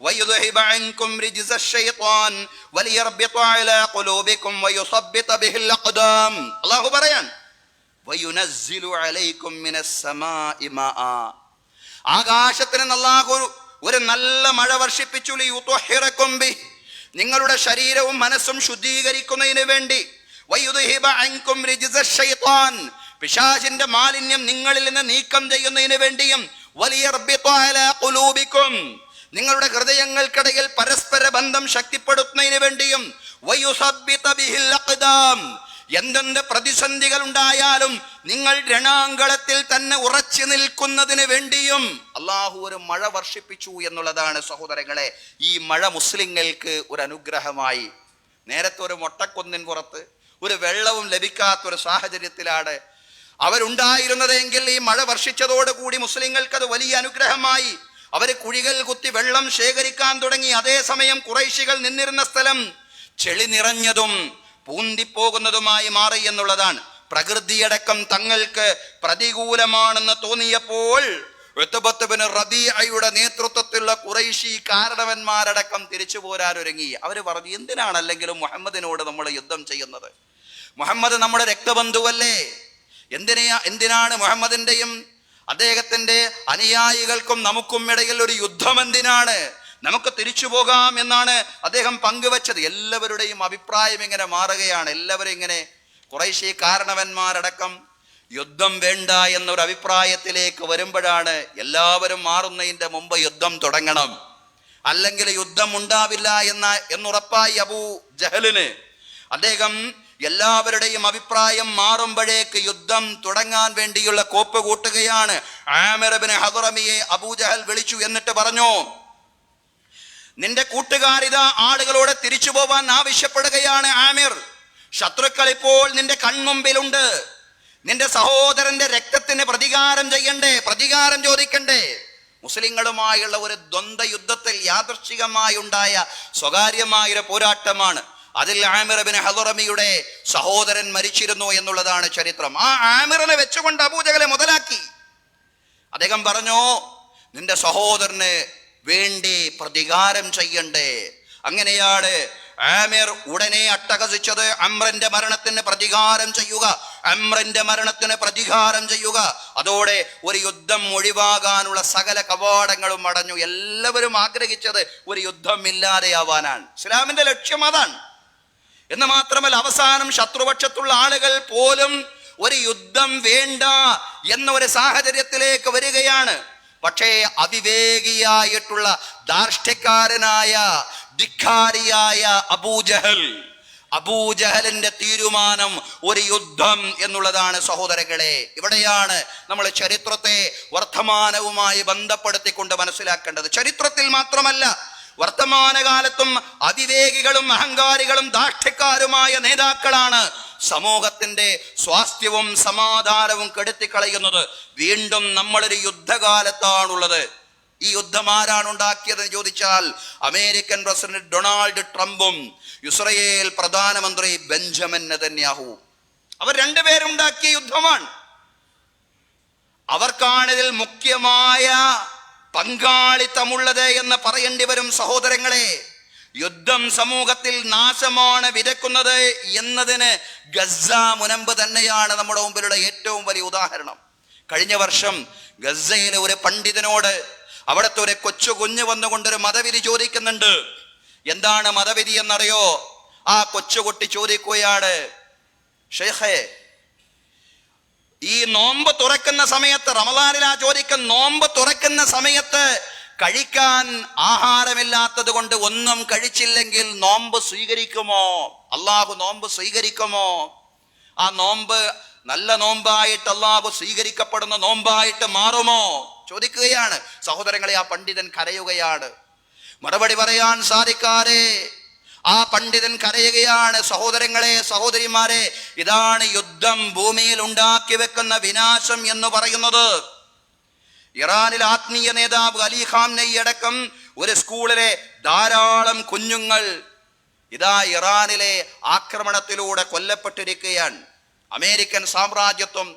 വയുദ്ഹിബ അൻകും റിജ്സ ശൈത്താൻ വലിയർബിത അലാ ഖുലൂബികും വയുസബ്ബിത ബിഹിൽ അഖ്ദാം. അല്ലാഹു പറയാൻ, വയുനസ്സിലു അലൈക്കും മിനസ്സമാഇ മാഅ, ആകാശത്തിൽ നിന്ന് അല്ലാഹു ഒരു നല്ല മഴ വർഷിപ്പിച്ചു. ലിയുത്വഹിറകും ബിഹി, നിങ്ങളുടെ ശരീരവും മനസ്സും ശുദ്ധീകരിക്കുന്നതിന് വേണ്ടി. വയുദ്ഹിബ അൻകും റിജ്സ ശൈത്താൻ, പിശാചിന്റെ മാലിന്യം നിങ്ങളിൽ നിന്ന് നീക്കം ചെയ്യുന്നതിന് വേണ്ടിയും. വലിയർബിത അലാ ഖുലൂബികും, നിങ്ങളുടെ ഹൃദയങ്ങൾക്കിടയിൽ പരസ്പര ബന്ധം ശക്തിപ്പെടുത്തുന്നതിന് വേണ്ടിയും. വയുസബ്ബിത ബിഹിൽ അഖ്ദാം, എന്തെന്ത് പ്രതിസന്ധികൾ ഉണ്ടായാലും നിങ്ങൾ രണാങ്കളത്തിൽ തന്നെ ഉറച്ചു നിൽക്കുന്നതിന് വേണ്ടിയും അള്ളാഹു ഒരു മഴ വർഷിപ്പിച്ചു എന്നുള്ളതാണ് സഹോദരങ്ങളെ. ഈ മഴ മുസ്ലിങ്ങൾക്ക് ഒരു അനുഗ്രഹമായി. നേരത്തെ ഒരു മൊട്ടക്കൊന്നിൻ പുറത്ത് ഒരു വെള്ളവും ലഭിക്കാത്തൊരു സാഹചര്യത്തിലാണ് അവരുണ്ടായിരുന്നതെങ്കിൽ ഈ മഴ വർഷിച്ചതോടുകൂടി മുസ്ലിങ്ങൾക്ക് അത് വലിയ അനുഗ്രഹമായി. അവര് കുഴികൾ കുത്തി വെള്ളം ശേഖരിക്കാൻ തുടങ്ങി. അതേസമയം ഖുറൈശികൾ നിന്നിരുന്ന സ്ഥലം ചെളി നിറഞ്ഞതും പൂന്തിപ്പോകുന്നതുമായി മാറി എന്നുള്ളതാണ്. പ്രകൃതിയടക്കം തങ്ങൾക്ക് പ്രതികൂലമാണെന്ന് തോന്നിയപ്പോൾ ഉത്ബത്ത് ബിൻ റബീഅയുടെ നേതൃത്വത്തിലുള്ള ഖുറൈശി കാരണവന്മാരടക്കം തിരിച്ചു പോരാൻ ഒരുങ്ങി. അവർ പറഞ്ഞു, എന്തിനാണ് അല്ലെങ്കിലും മുഹമ്മദിനോട് നമ്മൾ യുദ്ധം ചെയ്യുന്നത്? മുഹമ്മദ് നമ്മുടെ രക്തബന്ധുവല്ലേ? എന്തിനാണ് മുഹമ്മദിന്റെയും അദ്ദേഹത്തിന്റെ അനുയായികൾക്കും നമുക്കും ഇടയിൽ ഒരു യുദ്ധം? എന്തിനാണ്? നമുക്ക് തിരിച്ചു പോകാം എന്നാണ് അദ്ദേഹം പങ്കുവച്ചത്. എല്ലാവരുടെയും അഭിപ്രായം ഇങ്ങനെ മാറുകയാണ്. എല്ലാവരും ഇങ്ങനെ ഖുറൈശി കാരണവന്മാരടക്കം യുദ്ധം വേണ്ട എന്നൊരു അഭിപ്രായത്തിലേക്ക് വരുമ്പോഴാണ് എല്ലാവരും മാറുന്നതിന്റെ മുമ്പ് യുദ്ധം തുടങ്ങണം, അല്ലെങ്കിൽ യുദ്ധം ഉണ്ടാവില്ല എന്നുറപ്പായി അബൂ ജഹലിന്. അദ്ദേഹം എല്ലാവരുടെയും അഭിപ്രായം മാറുമ്പോഴേക്ക് യുദ്ധം തുടങ്ങാൻ വേണ്ടിയുള്ള കോപ്പ് കൂട്ടുകയാണ്. ആമിർ ഇബ്നു ഹദ്റമിയെ അബൂ ജഹൽ വിളിച്ചു. എന്നിട്ട് പറഞ്ഞു, നിന്റെ കൂട്ടുകാരിത ആളുകളോട് തിരിച്ചു പോവാൻ ആവശ്യപ്പെടുകയാണ്. ആമിർ, ശത്രുക്കൾ ഇപ്പോൾ നിന്റെ കൺമുമ്പിലുണ്ട്. നിന്റെ സഹോദരന്റെ രക്തത്തിന് പ്രതികാരം ചെയ്യണ്ടേ, പ്രതികാരം ചോദിക്കണ്ടേ? മുസ്ലിങ്ങളുമായുള്ള ഒരു ദ്വന്ദ്വ യുദ്ധത്തിൽ യാദൃശ്ചികമായി ഉണ്ടായ സ്വകാര്യമായൊരു പോരാട്ടമാണ്. അതിൽ ആമിർ ഇബ്നു ഹദ്റമിയുടെ സഹോദരൻ മരിച്ചിരുന്നു എന്നുള്ളതാണ് ചരിത്രം. ആ ആമിറിനെ വെച്ചുകൊണ്ട് അബൂ ജഹൽ മുതലാക്കി. അദ്ദേഹം പറഞ്ഞു, നിന്റെ സഹോദരന് വേണ്ടി പ്രതികാരം ചെയ്യണ്ടേ. അങ്ങനെയാണ് ആമിർ ഉടനെ അട്ടഹസിച്ചത്, അമ്രന്റെ മരണത്തിന് പ്രതികാരം ചെയ്യുക, അമ്രന്റെ മരണത്തിന് പ്രതികാരം ചെയ്യുക. അതോടെ ഒരു യുദ്ധം ഒഴിവാകാനുള്ള സകല കവാടങ്ങളും അടഞ്ഞു. എല്ലാവരും ആഗ്രഹിച്ചത് ഒരു യുദ്ധം ഇല്ലാതെയാവാനാണ്. ഇസ്ലാമിന്റെ ലക്ഷ്യം അതാണ്. എന്ന് മാത്രമല്ല, അവസാനം ശത്രുപക്ഷത്തുള്ള ആളുകൾ പോലും ഒരു യുദ്ധം വേണ്ട എന്ന ഒരു സാഹചര്യത്തിലേക്ക് വരികയാണ്. പക്ഷേ അവിവേകിയായിട്ടുള്ള ധാർഷ്ട്യക്കാരനായ ധിക്കാരിയായ അബൂജഹലിന്റെ തീരുമാനം ഒരു യുദ്ധം എന്നുള്ളതാണ്. സഹോദരങ്ങളെ, ഇവിടെയാണ് നമ്മൾ ചരിത്രത്തെ വർത്തമാനവുമായി ബന്ധപ്പെടുത്തിക്കൊണ്ട് മനസ്സിലാക്കേണ്ടത്. ചരിത്രത്തിൽ മാത്രമല്ല, വർത്തമാനകാലത്തും അവിവേകികളും അഹങ്കാരികളും ധാർഷ്ട്യക്കാരുമായ നേതാക്കളാണ് സമൂഹത്തിന്റെ സ്വാസ്ഥ്യവും സമാധാനവും കെടുത്തിക്കളയുന്നത്. വീണ്ടും നമ്മളൊരു യുദ്ധകാലത്താണുള്ളത്. ഈ യുദ്ധം ആരാണ് ഉണ്ടാക്കിയതെന്ന് ചോദിച്ചാൽ അമേരിക്കൻ പ്രസിഡന്റ് ഡൊണാൾഡ് ട്രംപും ഇസ്രായേൽ പ്രധാനമന്ത്രി ബെഞ്ചമിൻ നെതന്യാഹുവും. അവർ രണ്ടുപേരുണ്ടാക്കിയ യുദ്ധമാണ്. അവർക്കാണിതിൽ മുഖ്യമായ പങ്കാളിത്തമുള്ളത് എന്ന് പറയേണ്ടി വരും. സഹോദരങ്ങളെ, യുദ്ധം സമൂഹത്തിൽ നാശമാണ് വിതയ്ക്കുന്നത് എന്നതിന് ഗസ മുനമ്പ് തന്നെയാണ് നമ്മുടെ മുമ്പിലുള്ള ഏറ്റവും വലിയ ഉദാഹരണം. കഴിഞ്ഞ വർഷം ഗസയിലെ ഒരു പണ്ഡിതനോട് അവിടുത്തെ ഒരു കൊച്ചു കുഞ്ഞ് വന്നുകൊണ്ടൊരു മതവിധി ചോദിക്കുന്നുണ്ട്. എന്താണ് മതവിധി എന്നറിയോ? ആ കൊച്ചുകുട്ടി ചോദിക്കുകയാണ്, ഷെയ്ഖേ, ഈ നോമ്പ് തുറക്കുന്ന സമയത്ത്, റമദാനിലാ ചോദിക്കുന്ന, നോമ്പ് തുറക്കുന്ന സമയത്ത് കഴിക്കാൻ ആഹാരമില്ലാത്തത് കൊണ്ട് ഒന്നും കഴിച്ചില്ലെങ്കിൽ നോമ്പ് സ്വീകരിക്കുമോ? അള്ളാഹു നോമ്പ് സ്വീകരിക്കുമോ? ആ നോമ്പ് നല്ല നോമ്പായിട്ട് അള്ളാഹു സ്വീകരിക്കപ്പെടുന്ന നോമ്പായിട്ട് മാറുമോ ചോദിക്കുകയാണ്. സഹോദരങ്ങളെ, ആ പണ്ഡിതൻ കരയുകയാണ്. മറുപടി പറയാൻ സാധിക്കാതെ ആ പണ്ഡിതൻ കരയുകയാണ്. സഹോദരങ്ങളെ, സഹോദരിമാരെ, ഇതാണ് യുദ്ധം ഭൂമിയിൽ ഉണ്ടാക്കി വെക്കുന്ന വിനാശം എന്ന് പറയുന്നത്. ഇറാനിൽ ആത്മീയ നേതാവ് അലി ഖാംനഈ അടക്കം ഒരു സ്കൂളിലെ ധാരാളം കുഞ്ഞുങ്ങൾ ഇതാ ഇറാനിലെ ആക്രമണത്തിലൂടെ കൊല്ലപ്പെട്ടിരിക്കുകയാണ്. അമേരിക്കൻ സാമ്രാജ്യത്വം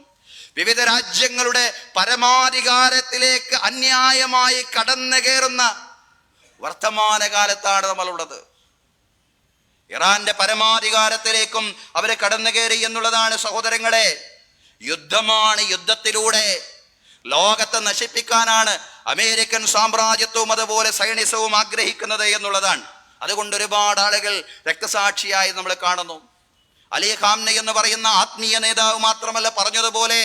വിവിധ രാജ്യങ്ങളുടെ പരമാധികാരത്തിലേക്ക് അന്യായമായി കടന്നു കയറുന്ന വർത്തമാനകാലത്താണ് നമ്മളുള്ളത്. ഇറാന്റെ പരമാധികാരത്തിലേക്കും അവരെ കടന്നു കയറി എന്നുള്ളതാണ്. സഹോദരങ്ങളെ, യുദ്ധമാണ്. യുദ്ധത്തിലൂടെ ലോകത്തെ നശിപ്പിക്കാനാണ് അമേരിക്കൻ സാമ്രാജ്യത്വവും അതുപോലെ സൈനിസവും ആഗ്രഹിക്കുന്നത് എന്നുള്ളതാണ്. അതുകൊണ്ട് ഒരുപാട് ആളുകൾ രക്തസാക്ഷിയായി നമ്മൾ കാണുന്നു. അലി ഖാംനഈ എന്ന് പറയുന്ന ആത്മീയ നേതാവ് മാത്രമല്ല, പറഞ്ഞതുപോലെ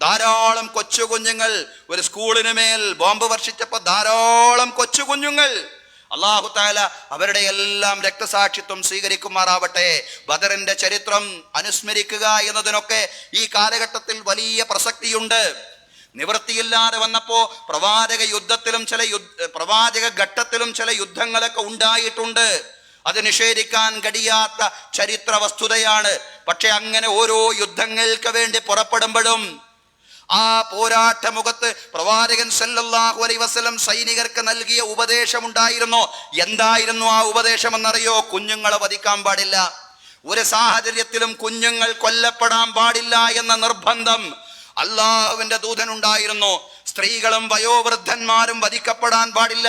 ധാരാളം കൊച്ചു കുഞ്ഞുങ്ങൾ ഒരു സ്കൂളിന് മേൽ ബോംബ് വർഷിച്ചപ്പോൾ ധാരാളം കൊച്ചു കുഞ്ഞുങ്ങൾ, അല്ലാഹു തആല അവരുടെ എല്ലാം രക്തസാക്ഷിത്വം സ്വീകരിക്കുമാറാവട്ടെ. ബദറിന്റെ ചരിത്രം അനുസ്മരിക്കുക എന്നതിനൊക്കെ ഈ കാലഘട്ടത്തിൽ വലിയ പ്രസക്തിയുണ്ട്. നിവൃത്തിയില്ലാതെ വന്നപ്പോ പ്രവാചക ഘട്ടത്തിലും ചില യുദ്ധങ്ങളൊക്കെ ഉണ്ടായിട്ടുണ്ട്. അത് നിഷേധിക്കാൻ കഴിയാത്ത ചരിത്ര വസ്തുതയാണ്. പക്ഷെ അങ്ങനെ ഓരോ യുദ്ധങ്ങൾക്ക് വേണ്ടി പുറപ്പെടുമ്പോഴും ആ പോരാട്ടമുഖത്ത് പ്രവാചകൻ സല്ലല്ലാഹു അലൈഹി വസല്ലം സൈനികർക്ക് നൽകിയ ഉപദേശം ഉണ്ടായിരുന്നു. എന്തായിരുന്നു ആ ഉപദേശം എന്നറിയോ? കുഞ്ഞുങ്ങളെ വധിക്കാൻ പാടില്ല, ഒരു സാഹചര്യത്തിലും കുഞ്ഞുങ്ങൾ കൊല്ലപ്പെടാൻ പാടില്ല എന്ന നിർബന്ധം അള്ളാഹുവിന്റെ ദൂതനുണ്ടായിരുന്നു. സ്ത്രീകളും വയോവൃദ്ധന്മാരും വധിക്കപ്പെടാൻ പാടില്ല,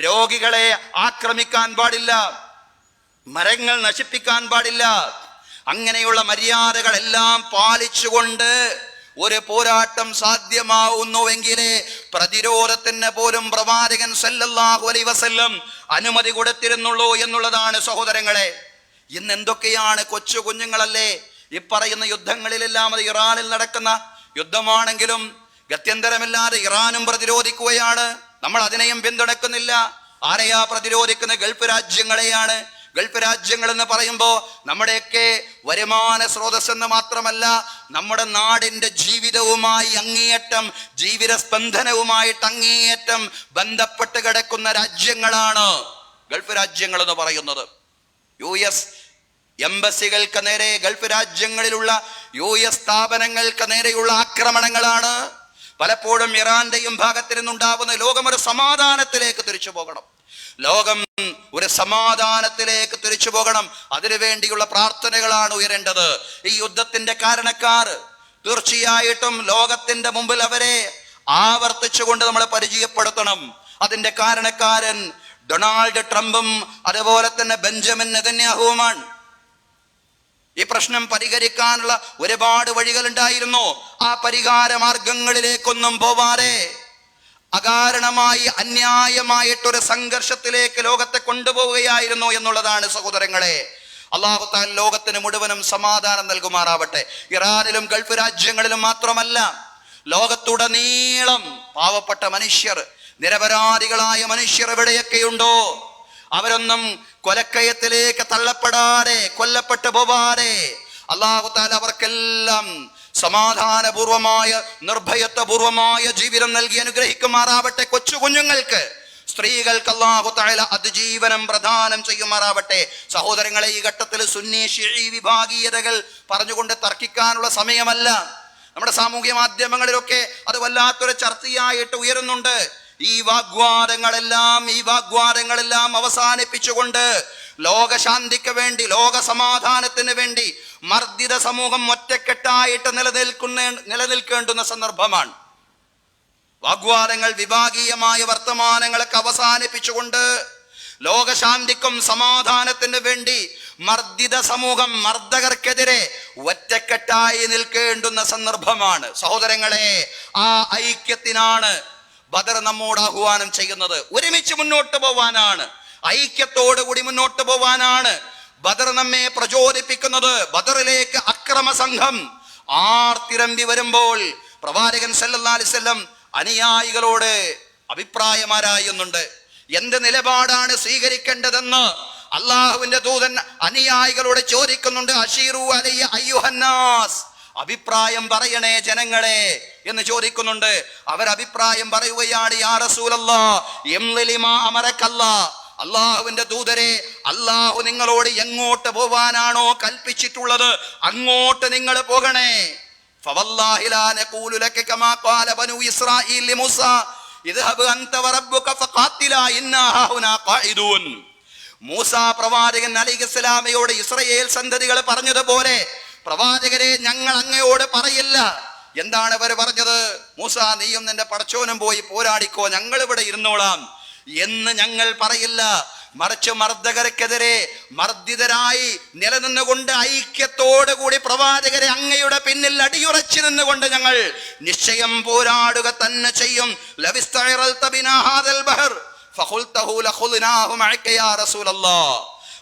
രോഗികളെ ആക്രമിക്കാൻ പാടില്ല, മരങ്ങൾ നശിപ്പിക്കാൻ പാടില്ല. അങ്ങനെയുള്ള മര്യാദകളെല്ലാം പാലിച്ചുകൊണ്ട് ഒരു പോരാട്ടം സാധ്യമാവുന്നുവെങ്കിലേ പ്രതിരോധത്തിന് പോലും പ്രവാചകൻ സല്ലല്ലാഹു അലൈഹി വസല്ലം അനുമതി കൊടുത്തിരുന്നുള്ളൂ എന്നുള്ളതാണ് സഹോദരങ്ങളെ. ഇന്ന് എന്തൊക്കെയാണ് കൊച്ചു കുഞ്ഞുങ്ങളല്ലേ ഈ പറയുന്ന യുദ്ധങ്ങളിലെല്ലാം. അത് ഇറാനിൽ നടക്കുന്ന യുദ്ധമാണെങ്കിലും ഗത്യന്തരമില്ലാതെ ഇറാനും പ്രതിരോധിക്കുകയാണ്. നമ്മൾ അതിനെയും പിന്തുണക്കുന്നില്ല. ആരെയാ പ്രതിരോധിക്കുന്ന? ഗൾഫ് രാജ്യങ്ങളെയാണ്. ഗൾഫ് രാജ്യങ്ങൾ എന്ന് പറയുമ്പോൾ നമ്മുടെയൊക്കെ വരുമാന സ്രോതസ് എന്ന് മാത്രമല്ല, നമ്മുടെ നാടിന്റെ ജീവിതവുമായി അങ്ങേയറ്റം, ജീവിത സ്പന്ദനവുമായിട്ട് അങ്ങേയറ്റം ബന്ധപ്പെട്ട് കിടക്കുന്ന രാജ്യങ്ങളാണ് ഗൾഫ് രാജ്യങ്ങൾ എന്ന് പറയുന്നത്. US എംബസികൾക്ക് നേരെ, ഗൾഫ് രാജ്യങ്ങളിലുള്ള US സ്ഥാപനങ്ങൾക്ക് നേരെയുള്ള ആക്രമണങ്ങളാണ്. പലപ്പോഴും ഇറാന്റെയും ഭാഗത്ത് നിന്നുണ്ടാവുന്ന ലോകം ഒരു സമാധാനത്തിലേക്ക് തിരിച്ചു പോകണം, ലോകം ഒരു സമാധാനത്തിലേക്ക് തിരിച്ചു പോകണം. അതിനുവേണ്ടിയുള്ള പ്രാർത്ഥനകളാണ് ഉയരേണ്ടത്. ഈ യുദ്ധത്തിന്റെ കാരണക്കാർ തീർച്ചയായിട്ടും ലോകത്തിന്റെ മുമ്പിൽ അവരെ ആവർത്തിച്ചുകൊണ്ട് നമ്മൾ പരിചയപ്പെടുത്തണം. അതിന്റെ കാരണക്കാരൻ ഡൊണാൾഡ് ട്രംപും അതുപോലെ തന്നെ ബെഞ്ചമിൻ നെതന്യാഹുവുമാണ്. ഈ പ്രശ്നം പരിഹരിക്കാനുള്ള ഒരുപാട് വഴികളുണ്ടായിരുന്നു. ആ പരിഹാര മാർഗങ്ങളിലേക്കൊന്നും പോവാതെ അകാരണമായി അന്യായമായിട്ടൊരു സംഘർഷത്തിലേക്ക് ലോകത്തെ കൊണ്ടുപോവുകയായിരുന്നു എന്നുള്ളതാണ് സഹോദരങ്ങളെ. അല്ലാഹു തആല ലോകത്തിന് മുഴുവനും സമാധാനം നൽകുമാറാവട്ടെ. ഇറാനിലും ഗൾഫ് രാജ്യങ്ങളിലും മാത്രമല്ല, ലോകത്തുടനീളം പാവപ്പെട്ട മനുഷ്യർ, നിരപരാധികളായ മനുഷ്യർ എവിടെയൊക്കെയുണ്ടോ അവരൊന്നും കൊലക്കയത്തിലേക്ക് തള്ളപ്പെടാതെ, കൊല്ലപ്പെട്ടു പോവാതെ അല്ലാഹു തആല അവർക്കെല്ലാം സമാധാനപൂർവമായ, നിർഭയത്വപൂർവമായ ജീവിതം നൽകി അനുഗ്രഹിക്കുമാറാവട്ടെ. കൊച്ചു കുഞ്ഞുങ്ങൾക്ക്, സ്ത്രീകൾക്ക് അല്ലാഹു തആല അതിജീവനം പ്രദാനം ചെയ്യുമാറാവട്ടെ. സഹോദരങ്ങളെ, ഈ ഘട്ടത്തിൽ സുന്നി ശിഈ വിഭാഗീയതകൾ പറഞ്ഞുകൊണ്ട് തർക്കിക്കാനുള്ള സമയമല്ല. നമ്മുടെ സാമൂഹ്യ മാധ്യമങ്ങളിലൊക്കെ അത് വല്ലാത്തൊരു ചർച്ചയായിട്ട് ഉയരുന്നുണ്ട്. ഈ വാഗ്വാദങ്ങളെല്ലാം അവസാനിപ്പിച്ചുകൊണ്ട് ലോകശാന്തിക്ക് വേണ്ടി, ലോക സമാധാനത്തിന് വേണ്ടി മർദ്ദിത സമൂഹം ഒറ്റക്കെട്ടായിട്ട് നിലനിൽക്കേണ്ടുന്ന സന്ദർഭമാണ്. വാഗ്വാദങ്ങൾ, വിഭാഗീയമായ വർത്തമാനങ്ങളൊക്കെ അവസാനിപ്പിച്ചുകൊണ്ട് ലോകശാന്തിക്കും സമാധാനത്തിന് വേണ്ടി മർദ്ദിത സമൂഹം, മർദ്ദകർക്കെതിരെ ഒറ്റക്കെട്ടായി നിൽക്കേണ്ടുന്ന സന്ദർഭമാണ്. സഹോദരങ്ങളെ, ആ ഐക്യത്തിനാണ് ബദർ നമ്മോട് ആഹ്വാനം ചെയ്യുന്നത്. ഒരുമിച്ച് മുന്നോട്ട് പോവാനാണ്, ഐക്യത്തോടുകൂടി മുന്നോട്ട് പോവാനാണ് ബദർ നമ്മെ പ്രചോദിപ്പിക്കുന്നത്. ബദറിലേക്ക് അക്രമ സംഘം ആർത്തിരമ്പി വരുമ്പോൾ പ്രവാചകൻ സല്ലല്ലാഹു അലൈഹി വസല്ലം അനുയായികളോട് അഭിപ്രായമാരായുന്നുണ്ട്. എന്ത് നിലപാടാണ് സ്വീകരിക്കേണ്ടതെന്ന് അള്ളാഹുവിന്റെ ദൂതൻ അനുയായികളോട് ചോദിക്കുന്നുണ്ട്. അശീറു അലയ്യ അയ്യുഹന്നാസ്, അഭിപ്രായം പറയണേ ജനങ്ങളെ എന്ന് ചോദിക്കുന്നുണ്ട്. അവർ അഭിപ്രായം പറയുകയാണ്. യാ റസൂലല്ലാഹ് യംലിമാ അമറക്കല്ലാഹ്, അള്ളാഹുവിന്റെ ദൂതരെ, അള്ളാഹു നിങ്ങളോട് എങ്ങോട്ട് പോവാനാണോ കൽപ്പിച്ചിട്ടുള്ളത് അങ്ങോട്ട് നിങ്ങൾ പോകണേ. ഫവല്ലാഹി ലാ നഖൂലു ലക കമാ ഖാല ബനൂ ഇസ്രായീൽ ലിമൂസാ ഇദ്ഹബ് അൻത വറബ്ബുക ഫഖാത്തിലാ ഇന്നാ ഹാഹുനാ ഖാഇദൂൻ. മൂസാ പ്രവാചകൻ അലൈഹിസ്സലാമയോട് ഇസ്രായേൽ സന്തതികൾ പറഞ്ഞതുപോലെ, പ്രവാചകരെ ഞങ്ങൾ അങ്ങയോട് പറയില്ല. എന്താണ് അവർ പറഞ്ഞത്? മൂസ, നീയും നിന്റെ പടച്ചോനും പോയി പോരാടിക്കോ, ഞങ്ങൾ ഇവിടെ ഇരുന്നോളാം എന്ന് ഞങ്ങൾ പറയില്ല. മറിച്ച് മർദ്ദകർക്കെതിരെ മർദ്ദിതരായി നിലനിന്നുകൊണ്ട് ഐക്യത്തോടു കൂടി പ്രവാചകരെ അങ്ങയുടെ പിന്നിൽ അടിയുറച്ചു നിന്നുകൊണ്ട് ഞങ്ങൾ നിശ്ചയം പോരാടുക തന്നെ ചെയ്യും.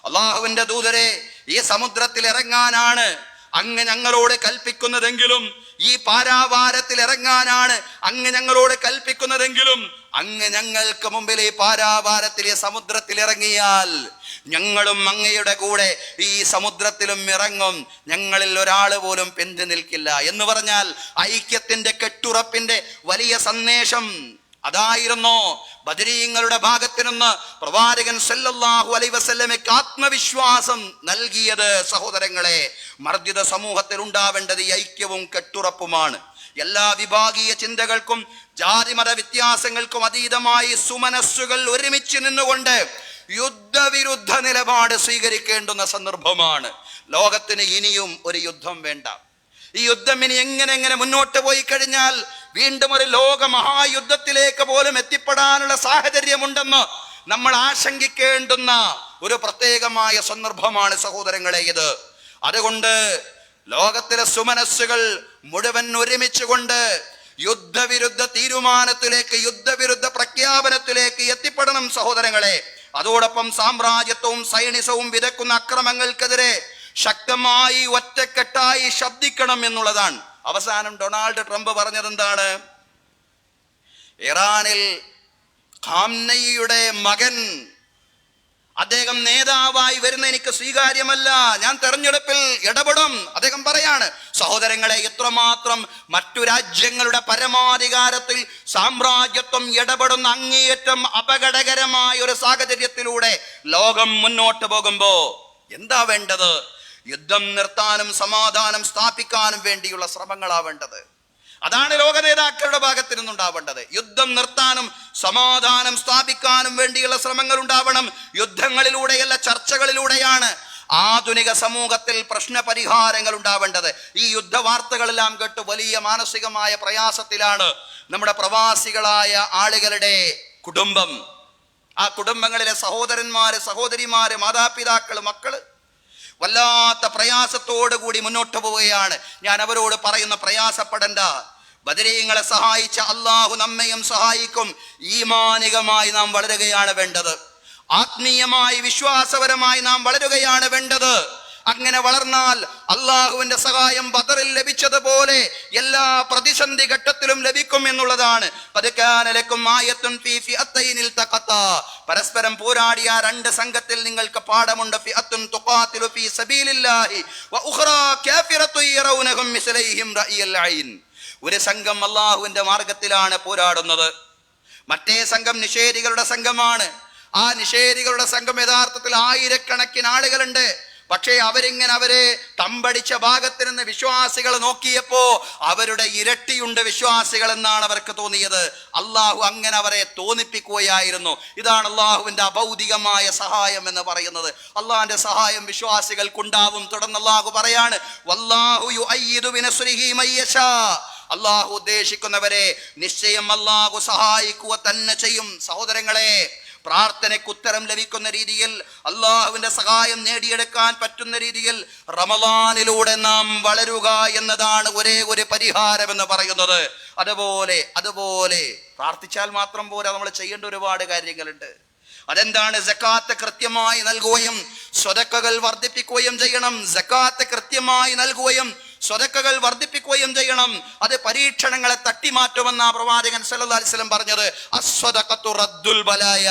അള്ളാഹുവിന്റെ ദൂതരെ, ഈ സമുദ്രത്തിൽ ഇറങ്ങാനാണ് അങ്ങ് ഞങ്ങളോട് കൽപ്പിക്കുന്നതെങ്കിലും, ഈ പാരാവാരത്തിൽ ഇറങ്ങാനാണ് അങ്ങ് ഞങ്ങളോട് കൽപ്പിക്കുന്നതെങ്കിലും, അങ്ങ് ഞങ്ങൾക്ക് മുമ്പിൽ ഈ പാരാവാരത്തിൽ, ഈ സമുദ്രത്തിൽ ഇറങ്ങിയാൽ ഞങ്ങളും അങ്ങയുടെ കൂടെ ഈ സമുദ്രത്തിലും ഇറങ്ങും, ഞങ്ങളിൽ ഒരാൾ പോലും പെന്തു നിൽക്കില്ല എന്ന് പറഞ്ഞാൽ ഐക്യത്തിന്റെ, കെട്ടുറപ്പിന്റെ വലിയ സന്ദേശം അതായിരുന്നു ബദരീങ്ങളുടെ ഭാഗത്ത് നിന്ന് പ്രവാചകൻ സല്ലല്ലാഹു അലൈഹി വസല്ലമയ്ക്ക് ആത്മവിശ്വാസം നൽകിയത്. സഹോദരങ്ങളെ, മർദ്ദിത സമൂഹത്തിൽ ഉണ്ടാവേണ്ടത് ഈ ഐക്യവും കെട്ടുറപ്പുമാണ്. എല്ലാ വിഭാഗീയ ചിന്തകൾക്കും ജാതിമത വ്യത്യാസങ്ങൾക്കും അതീതമായി സുമനസ്സുകൾ ഒരുമിച്ച് നിന്നുകൊണ്ട് യുദ്ധവിരുദ്ധ നിലപാട് സ്വീകരിക്കേണ്ടുന്ന സന്ദർഭമാണ്. ലോകത്തിന് ഇനിയും ഒരു യുദ്ധം വേണ്ട. ഈ യുദ്ധം ഇനി എങ്ങനെ മുന്നോട്ട് പോയി കഴിഞ്ഞാൽ വീണ്ടും ഒരു ലോക മഹായുദ്ധത്തിലേക്ക് പോലും എത്തിപ്പെടാനുള്ള സാഹചര്യമുണ്ടെന്ന് നമ്മൾ ആശങ്കിക്കേണ്ടുന്ന ഒരു പ്രത്യേകമായ സന്ദർഭമാണ് സഹോദരങ്ങളെ ഇത്. അതുകൊണ്ട് ലോകത്തിലെ സുമനസ്സുകൾ മുഴുവൻ ഒരുമിച്ചുകൊണ്ട് യുദ്ധവിരുദ്ധ തീരുമാനത്തിലേക്ക്, യുദ്ധവിരുദ്ധ പ്രഖ്യാപനത്തിലേക്ക് എത്തിപ്പെടണം സഹോദരങ്ങളെ. അതോടൊപ്പം സാമ്രാജ്യത്വവും സൈനിസവും വിതക്കുന്ന അക്രമങ്ങൾക്കെതിരെ ശക്തമായി ഒറ്റക്കെട്ടായി ശബ്ദിക്കണം എന്നുള്ളതാണ്. അവസാനം ഡൊണാൾഡ് ട്രംപ് പറഞ്ഞത് എന്താണ്? ഇറാനിൽ ഖാംനയിയുടെ മകൻ അദ്ദേഹം നേതാവായി വരുന്ന എനിക്ക് സ്വീകാര്യമല്ല, ഞാൻ തെരഞ്ഞെടുപ്പിൽ ഇടപെടും. അദ്ദേഹം പറയാണ്. സഹോദരങ്ങളെ, എത്രമാത്രം മറ്റു രാജ്യങ്ങളുടെ പരമാധികാരത്തിൽ സാമ്രാജ്യത്വം ഇടപെടുന്ന അങ്ങേയറ്റം അപകടകരമായ ഒരു സാഹചര്യത്തിലൂടെ ലോകം മുന്നോട്ട് പോകുമ്പോ എന്താ വേണ്ടത്? യുദ്ധം നിർത്താനും സമാധാനം സ്ഥാപിക്കാനും വേണ്ടിയുള്ള ശ്രമങ്ങളാ വേണ്ടത്. അതാണ് ലോക നേതാക്കളുടെ ഭാഗത്ത് നിന്നുണ്ടാവേണ്ടത്. യുദ്ധം നിർത്താനും സമാധാനം സ്ഥാപിക്കാനും വേണ്ടിയുള്ള ശ്രമങ്ങൾ ഉണ്ടാവണം. യുദ്ധങ്ങളിലൂടെയല്ല, ചർച്ചകളിലൂടെയാണ് ആധുനിക സമൂഹത്തിൽ പ്രശ്ന പരിഹാരങ്ങൾ ഉണ്ടാവേണ്ടത്. ഈ യുദ്ധവാർത്തകളെല്ലാം കേട്ട് വലിയ മാനസികമായ പ്രയാസത്തിലാണ് നമ്മുടെ പ്രവാസികളായ ആളുകളുടെ കുടുംബം. ആ കുടുംബങ്ങളിലെ സഹോദരന്മാര്, സഹോദരിമാര്, മാതാപിതാക്കള്, മക്കള് വല്ലാത്ത പ്രയാസത്തോടു കൂടി മുന്നോട്ട് പോവുകയാണ്. ഞാൻ അവരോട് പറയുന്ന, പ്രയാസപ്പെടണ്ട. ബദരീങ്ങളെ സഹായിച്ച അള്ളാഹു നമ്മയും സഹായിക്കും. ഈമാനികമായി നാം വളരുകയാണ് വേണ്ടത്. ആത്മീയമായി, വിശ്വാസപരമായി നാം വളരുകയാണ് വേണ്ടത്. അങ്ങനെ വളർന്നാൽ അള്ളാഹുവിന്റെ സഹായം ബദറിൽ ലഭിച്ചതുപോലെ എല്ലാ പ്രതിസന്ധി ഘട്ടത്തിലും ലഭിക്കും എന്നുള്ളതാണ്. പരസ്പരം പോരാടിയ രണ്ട് സംഘത്തിൽ നിങ്ങൾക്ക് പാഠമുണ്ട്. ഒരു സംഘം അള്ളാഹുവിന്റെ മാർഗത്തിലാണ് പോരാടുന്നത്, മറ്റേ സംഘം നിഷേധികളുടെ സംഘമാണ്. ആ നിഷേധികളുടെ സംഘം യഥാർത്ഥത്തിൽ ആയിരക്കണക്കിന് ആളുകളുണ്ട്. പക്ഷേ അവരെ തമ്പടിച്ച ഭാഗത്ത് നിന്ന് വിശ്വാസികൾ നോക്കിയപ്പോ അവരുടെ ഇരട്ടിയുണ്ട് വിശ്വാസികൾ എന്നാണ് അവർക്ക് തോന്നിയത്. അള്ളാഹു അങ്ങനെ അവരെ തോന്നിപ്പിക്കുകയായിരുന്നു. ഇതാണ് അള്ളാഹുവിന്റെ അഭൗതികമായ സഹായം എന്ന് പറയുന്നത്. അള്ളാഹിന്റെ സഹായം വിശ്വാസികൾക്കുണ്ടാവും. തുടർന്ന് അള്ളാഹു പറയാണ്, വല്ലാഹു യുഅയ്യിദു ബിനസ്രിഹി മയ്യശാ. അള്ളാഹു ഉദ്ദേശിക്കുന്നവരെ നിശ്ചയം അള്ളാഹു സഹായിക്കുക തന്നെ ചെയ്യും. സഹോദരങ്ങളെ, പ്രാർത്ഥനയ്ക്ക് ഉത്തരം ലഭിക്കുന്ന രീതിയിൽ, അള്ളാഹുവിന്റെ സഹായം നേടിയെടുക്കാൻ പറ്റുന്ന രീതിയിൽ റമളാനിലൂടെ നാം വളരുക എന്നതാണ് ഒരേ ഒരു പരിഹാരം എന്ന് പറയുന്നത്. അതുപോലെ പ്രാർത്ഥിച്ചാൽ മാത്രം പോരാ, നമ്മൾ ചെയ്യേണ്ട ഒരുപാട് കാര്യങ്ങളുണ്ട്. അതെന്താണ്? സക്കാത്ത് കൃത്യമായി നൽകുകയും സ്വതക്കകൾ വർദ്ധിപ്പിക്കുകയും ചെയ്യണം. സക്കാത്ത് കൃത്യമായി നൽകുകയും സ്വതക്കകൾ വർദ്ധിപ്പിക്കുകയും ചെയ്യണം. അത് പരീക്ഷണങ്ങളെ തട്ടിമാറ്റുമെന്ന പ്രവാചകൻ സല്ലല്ലാഹു അലൈഹി വസല്ലം പറഞ്ഞത്. അസ്സദഖത്തു റദ്ദുൽ ബലായ,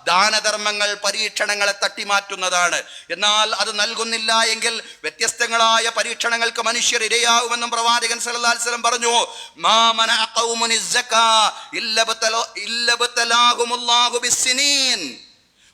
ദാനധർമ്മങ്ങൾ പരീക്ഷണങ്ങളെ തട്ടിമാറ്റുന്നതാണ്. എന്നാൽ അത് നൽകുന്നില്ല എങ്കിൽ വ്യത്യസ്തങ്ങളായ പരീക്ഷണങ്ങൾക്ക് മനുഷ്യർ ഇരയാവുമെന്നും പ്രവാചകൻ സല്ലല്ലാഹു അലൈഹി വസല്ലം പറഞ്ഞു. മാ മനഅ ഖൗമുനിസ് സക്കാ ഇല്ല ബതലാഹുമുല്ലാഹു ബിസ്സിനീൻ.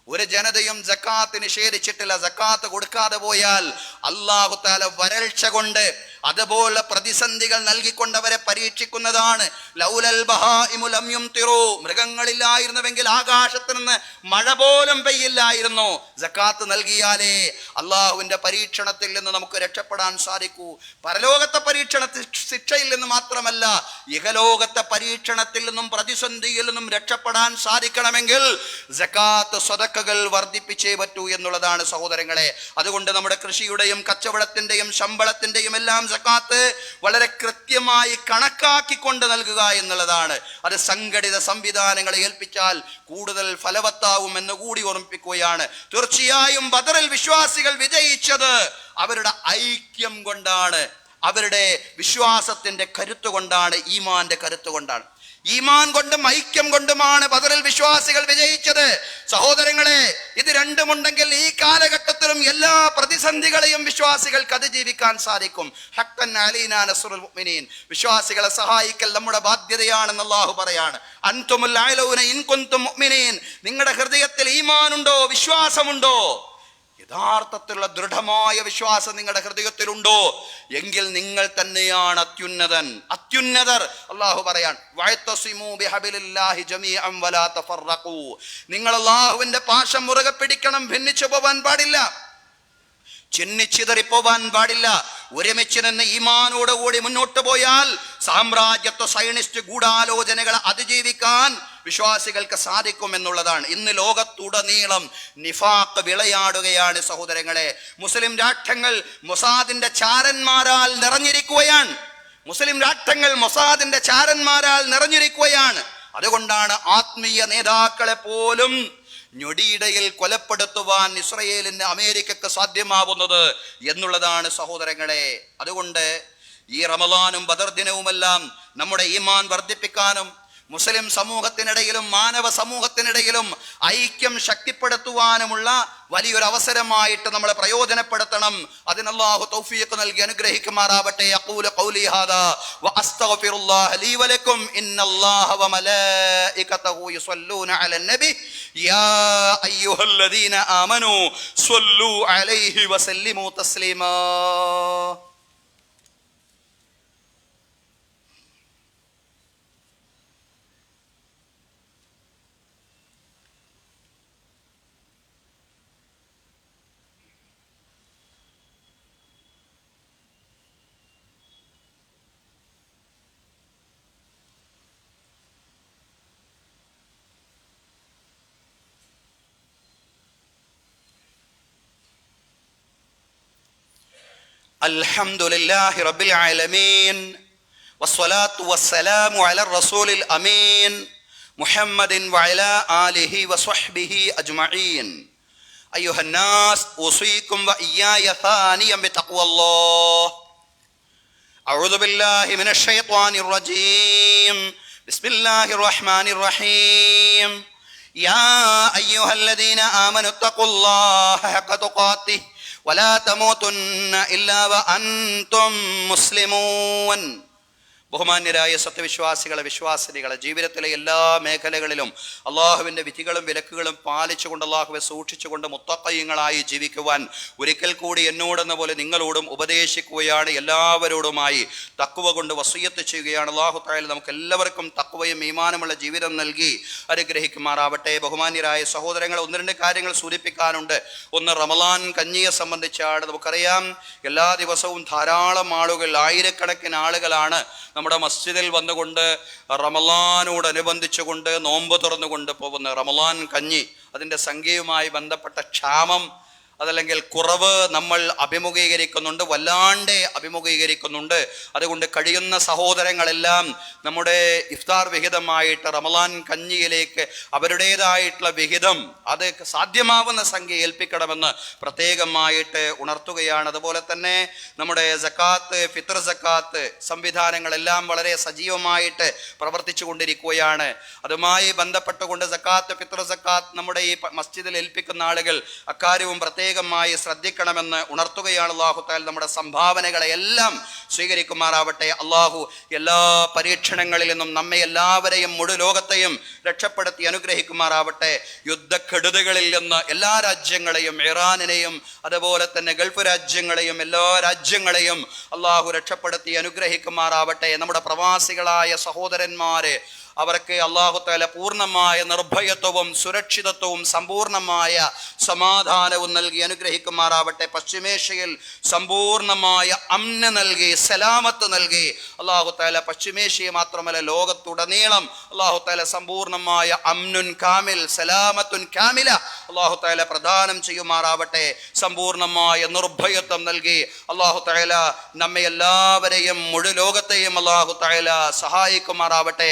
ഒരു ജനതയും സക്കാത്ത് നിഷേധിച്ചിട്ടില്ല. സക്കാത്ത് കൊടുക്കാതെ പോയാൽ അല്ലാഹു തആല വരൾച്ച കൊണ്ട്, അതുപോലെ പ്രതിസന്ധികൾ നൽകിക്കൊണ്ടവരെ പരീക്ഷിക്കുന്നതാണ്. ലൗലൽ ബഹാഇമു ലം യുംതിറു, മൃഗങ്ങളില്ലായിരുന്നുവെങ്കിൽ ആകാശത്ത് നിന്ന് മഴ പോലും പെയ്യില്ലായിരുന്നു. സക്കാത്ത് നൽകിയാലേ അള്ളാഹുവിന്റെ പരീക്ഷണത്തിൽ നിന്ന് നമുക്ക് രക്ഷപ്പെടാൻ സാധിക്കൂ. പരലോകത്തെ പരീക്ഷണത്തിൽ ശിക്ഷയിൽ നിന്ന് മാത്രമല്ല, ഇഹലോകത്തെ പരീക്ഷണത്തിൽ നിന്നും പ്രതിസന്ധിയിൽ നിന്നും രക്ഷപ്പെടാൻ സാധിക്കണമെങ്കിൽ സക്കാത്ത് സ്വതക്കകൾ വർദ്ധിപ്പിച്ചേ പറ്റൂ എന്നുള്ളതാണ് സഹോദരങ്ങളെ. അതുകൊണ്ട് നമ്മുടെ കൃഷിയുടെയും കച്ചവടത്തിന്റെയും ശമ്പളത്തിന്റെയും എല്ലാം സക്കാത്ത് വളരെ കൃത്യമായി കണക്കാക്കിക്കൊണ്ട് നൽകുക എന്നുള്ളതാണ്. അത് സംഘടിത സംവിധാനങ്ങളെ ഏൽപ്പിച്ചാൽ കൂടുതൽ ഫലവത്താവും എന്ന് കൂടി ഓർമ്മിപ്പിക്കുകയാണ്. തീർച്ചയായും ബദറിൽ വിശ്വാസികൾ വിജയിച്ചത് അവരുടെ ഐക്യം കൊണ്ടാണ്, അവരുടെ വിശ്വാസത്തിന്റെ കരുത്ത് കൊണ്ടാണ്, ഈമാന്റെ കരുത്ത് കൊണ്ടാണ്. ഈമാൻ കൊണ്ടും ഐക്യം കൊണ്ടുമാണ് ബദറിൽ വിശ്വാസികൾ വിജയിച്ചത്. സഹോദരങ്ങളെ, ഇത് രണ്ടുമുണ്ടെങ്കിൽ ഈ കാലഘട്ടത്തിലും എല്ലാ പ്രതിസന്ധികളെയും വിശ്വാസികൾക്ക് അതിജീവിക്കാൻ സാധിക്കും. ഹഖ്ഖൻ അലൈനാ നസ്റുൽ മുഅ്മിനീൻ, വിശ്വാസികളെ സഹായിക്കൽ നമ്മുടെ ബാധ്യതയാണെന്ന് അല്ലാഹു പറയാണ്. അൻതുമുൽ അലൗന ഇൻ കുൻതും മുഅ്മിനീൻ, നിങ്ങളുടെ ഹൃദയത്തിൽ ഈമാനുണ്ടോ, വിശ്വാസമുണ്ടോ, യഥാർത്ഥത്തിലുള്ള ദൃഢമായ വിശ്വാസം നിങ്ങളുടെ ഹൃദയത്തിലുണ്ടോ എങ്കിൽ നിങ്ങൾ തന്നെയാണ് അത്യുന്നതർ. അല്ലാഹു പറയാൻ, വഅതസിമു ബിഹബിലില്ലാഹി ജമീഅൻ വലാ തഫറഖൂ, നിങ്ങൾ അല്ലാഹുവിന്റെ പാശം മുറുകെ പിടിക്കണം. ഭിന്നിച്ചു പോവാൻ പാടില്ല, ചിന്നിച്ചിതറിപ്പോവാൻ പാടില്ല. ഒരുമിച്ച് നിന്ന് ഈമാനോടുകൂടി മുന്നോട്ട് പോയാൽ സാമ്രാജ്യത്വ സയനിസ്റ്റ് ഗൂഢാലോചനകളെ അതിജീവിക്കാൻ വിശ്വാസികൾക്ക് സാധിക്കുമെന്നുള്ളതാണ്. ഇന്ന് ലോകത്തുടനീളം നിഫാഖ് വിളയാടുകയാണ് സഹോദരങ്ങളെ. മുസ്ലിം രാഷ്ട്രങ്ങൾ മൊസാദിന്റെ ചാരന്മാരാൽ നിറഞ്ഞിരിക്കുകയാണ്. മുസ്ലിം രാഷ്ട്രങ്ങൾ മൊസാദിന്റെ ചാരന്മാരാൽ നിറഞ്ഞിരിക്കുകയാണ്. അതുകൊണ്ടാണ് ആത്മീയ നേതാക്കളെ പോലും ഞൊടിയിടയിൽ കൊലപ്പെടുത്തുവാൻ ഇസ്രയേലിന് അമേരിക്കക്ക് സാധ്യമാവുന്നത് എന്നുള്ളതാണ് സഹോദരങ്ങളെ. അതുകൊണ്ട് ഈ റമളാനും ബദർ ദിനവുമെല്ലാം നമ്മുടെ ഈമാൻ വർദ്ധിപ്പിക്കാനും മുസ്ലിം സമൂഹത്തിനിടയിലും മാനവ സമൂഹത്തിനിടയിലും ഐക്യം ശക്തിപ്പെടുത്തുവാനുമുള്ള വലിയൊരു അവസരമായിട്ട് നമ്മൾ പ്രയോജനപ്പെടുത്തണം. അതിന് അല്ലാഹു തൗഫീഖ് നൽകി അനുഗ്രഹിക്കുമാറാവട്ടെ. അഖൂലു ഖൗലി ഹാദാ വഅസ്തഗ്ഫിറുല്ലാഹ ലീ വലക്കും ഇന്നല്ലാഹ വമലായികതഹു യുസല്ലൂന അലൻ നബി യാ അയ്യുഹല്ലദീന ആമനൂ സ്വല്ലൂ അലൈഹി വസല്ലിമൂ തസ്ലീമാ. അൽഹംദുലില്ലാഹി റബ്ബിൽ ആലമീൻ വസ്സലാത്തു വസ്സലാമു അലാ റസൂലിൽ അമീൻ മുഹമ്മദിൻ വഅലാ ആലിഹി വസ്വഹ്ബിഹി അജ്മഈൻ. അയ്യുഹന്നാസ് ഉസീകും വഇയ്യായ സാനിയം ബിതഖ്വല്ലാഹ്. അഊദു ബില്ലാഹി മിനശ് ശൈത്വാനിർ റജീം. ബിസ്മില്ലാഹിർ റഹ്മാനിർ റഹീം. യാ അയ്യുഹല്ലദീന ആമനു തഖുല്ലാഹ ഹഖ തുഖാതിഹി വലാ തമൂതുന്ന ഇല്ലാ വഅൻതും മുസ്ലിമൂൻ. ബഹുമാന്യരായ സത്യവിശ്വാസികളെ, വിശ്വാസിനികളെ, ജീവിതത്തിലെ എല്ലാ മേഖലകളിലും അള്ളാഹുവിൻ്റെ വിധികളും വിലക്കുകളും പാലിച്ചുകൊണ്ട് അള്ളാഹുവെ സൂക്ഷിച്ചുകൊണ്ട് മുത്തഖീങ്ങളായി ജീവിക്കുവാൻ ഒരിക്കൽ കൂടി എന്നോടെന്ന പോലെ നിങ്ങളോടും ഉപദേശിക്കുകയാണ്. എല്ലാവരോടുമായി തഖ്വ കൊണ്ട് വസിയ്യത്ത് ചെയ്യുകയാണ്. അള്ളാഹു തആല നമുക്ക് എല്ലാവർക്കും തഖ്വയും ഈമാനുമുള്ള ജീവിതം നൽകി അനുഗ്രഹിക്കുമാറാവട്ടെ. ബഹുമാന്യരായ സഹോദരങ്ങൾ, ഒന്ന് രണ്ട് കാര്യങ്ങൾ സൂചിപ്പിക്കാനുണ്ട്. ഒന്ന്, റമളാൻ കഞ്ഞിയെ സംബന്ധിച്ചാണ്. നമുക്കറിയാം, എല്ലാ ദിവസവും ധാരാളം ആളുകൾ, ആയിരക്കണക്കിന് ആളുകളാണ് നമ്മുടെ മസ്ജിദിൽ വന്നുകൊണ്ട് റമളാനോടനുബന്ധിച്ചുകൊണ്ട് നോമ്പ് തുറന്നുകൊണ്ട് പോകുന്ന റമളാൻ കഞ്ഞി, അതിൻ്റെ സംഖ്യയുമായി ബന്ധപ്പെട്ട ക്ഷാമം അതല്ലെങ്കിൽ കുറവ് നമ്മൾ അഭിമുഖീകരിക്കുന്നുണ്ട്, വല്ലാണ്ട് അഭിമുഖീകരിക്കുന്നുണ്ട്. അതുകൊണ്ട് കഴിയുന്ന സഹോദരങ്ങളെല്ലാം നമ്മുടെ ഇഫ്താർ വിഹിതമായിട്ട് റമളാൻ കഞ്ഞിയിലേക്ക് അവരുടേതായിട്ടുള്ള വിഹിതം, അത് സാധ്യമാവുന്ന സംഖ്യ ഏൽപ്പിക്കണമെന്ന് പ്രത്യേകമായിട്ട് ഉണർത്തുകയാണ്. അതുപോലെ തന്നെ നമ്മുടെ സക്കാത്ത്, ഫിത്ർ സക്കാത്ത് സംവിധാനങ്ങളെല്ലാം വളരെ സജീവമായിട്ട് പ്രവർത്തിച്ചു കൊണ്ടിരിക്കുകയാണ്. അതുമായി ബന്ധപ്പെട്ടുകൊണ്ട് സക്കാത്ത്, ഫിത്ർ സക്കാത്ത് നമ്മുടെ ഈ മസ്ജിദിൽ ഏൽപ്പിക്കുന്ന ആളുകൾ അക്കാര്യവും പ്രത്യേകമായി ശ്രദ്ധിക്കണമെന്ന് ഉണർത്തുകയാണ്. അല്ലാഹു തആല നമ്മുടെ സംഭാവനകളെ എല്ലാം സ്വീകരിക്കുമാറാവട്ടെ. അല്ലാഹു എല്ലാ പരീക്ഷണങ്ങളിൽ നിന്നും നമ്മെ എല്ലാവരെയും മുഴു ലോകത്തെയും രക്ഷപ്പെടുത്തി അനുഗ്രഹിക്കുമാറാവട്ടെ. യുദ്ധക്കെടുതികളിൽ നിന്ന് എല്ലാ രാജ്യങ്ങളെയും, ഇറാനിനെയും അതുപോലെ തന്നെ ഗൾഫ് രാജ്യങ്ങളെയും എല്ലാ രാജ്യങ്ങളെയും അല്ലാഹു രക്ഷപ്പെടുത്തി അനുഗ്രഹിക്കുമാറാവട്ടെ. നമ്മുടെ പ്രവാസികളായ സഹോദരന്മാരെ, അവർക്ക് അല്ലാഹു തആല പൂർണ്ണമായ നിർഭയത്വവും സുരക്ഷിതത്വവും സമ്പൂർണമായ സമാധാനവും നൽകി അനുഗ്രഹിക്കുമാറാവട്ടെ. പശ്ചിമേഷ്യയിൽ സമ്പൂർണമായ അമ്ന നൽകി, സലാമത്ത് നൽകി അല്ലാഹു തആല പശ്ചിമേഷ്യയെ മാത്രമല്ല ലോകത്തുടനീളം അല്ലാഹു തആല സമ്പൂർണമായ അമ്നുൻ കാമിൽ, സലാമത്തുൻ കാമില അല്ലാഹു തആല പ്രദാനം ചെയ്യുമാറാവട്ടെ. സമ്പൂർണമായ നിർഭയത്വം നൽകി അല്ലാഹു തആല നമ്മെ എല്ലാവരെയും മുഴു ലോകത്തെയും അല്ലാഹു തആല സഹായിക്കുമാറാവട്ടെ.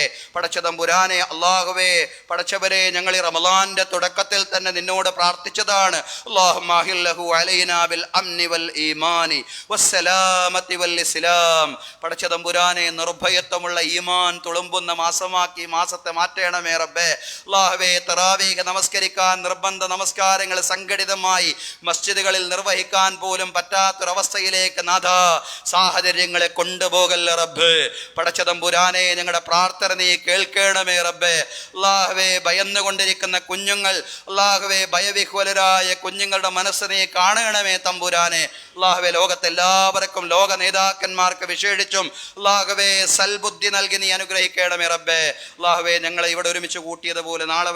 പടച്ചതമ്പുരാനെ, അല്ലാഹുവേ, പടച്ചവരെ, ഞങ്ങൾ ഈ റമളാന്റെ തുടക്കത്തിൽ തന്നെ നിന്നോട് പ്രാർത്ഥിച്ചതാണ്. അല്ലാഹുമ്മ അഹില്ലഹു അലൈനാ ബിൽ അംനി വൽ ഈമാനി വസ്സലാമത്തി വൽ ഇസ്ലാം. പടച്ചതമ്പുരാനെ, നിർഭയത്വമുള്ള ഈമാൻ തുളുമ്പുന്ന മാസമാക്കി മാസത്തെ മാറ്റണമേ റബ്ബേ. അല്ലാഹുവേ, തറാവീഹ് നമസ്കരിക്കാൻ, നിർബന്ധ നമസ്കാരങ്ങൾ സംഘടിതമായി മസ്ജിദുകളിൽ നിർവഹിക്കാൻ പോലും പറ്റാത്തൊരവസ്ഥയിലേക്ക് നാഥ സാഹചര്യങ്ങളെ കൊണ്ടുപോകല്ല റബ്ബ്. പടച്ചതമ്പുരാനെ, ഞങ്ങളുടെ പ്രാർത്ഥന നീ കേൾക്കണമേ റബ്ബേ. അല്ലാഹുവേ, ഭയന്നുകൊണ്ടിരിക്കുന്ന കുഞ്ഞുങ്ങൾ, അല്ലാഹുവേ, ഭയവിഹ്വലരായ കുഞ്ഞുങ്ങളുടെ മനസ്സ് നീ കാണണമേ തമ്പുരാനെ. അല്ലാഹുവേ, ലോകത്തെല്ലാവർക്കും, ലോക നേതാക്കന്മാർക്ക് വിശേഷിച്ചും അല്ലാഹുവേ സൽബുദ്ധി നൽകി നീ അനുഗ്രഹിക്കണമേ റബ്ബേ. അല്ലാഹുവേ, ഞങ്ങളെ ഇവിടെ ഒരുമിച്ച് കൂട്ടിയതുപോലെ നാളെ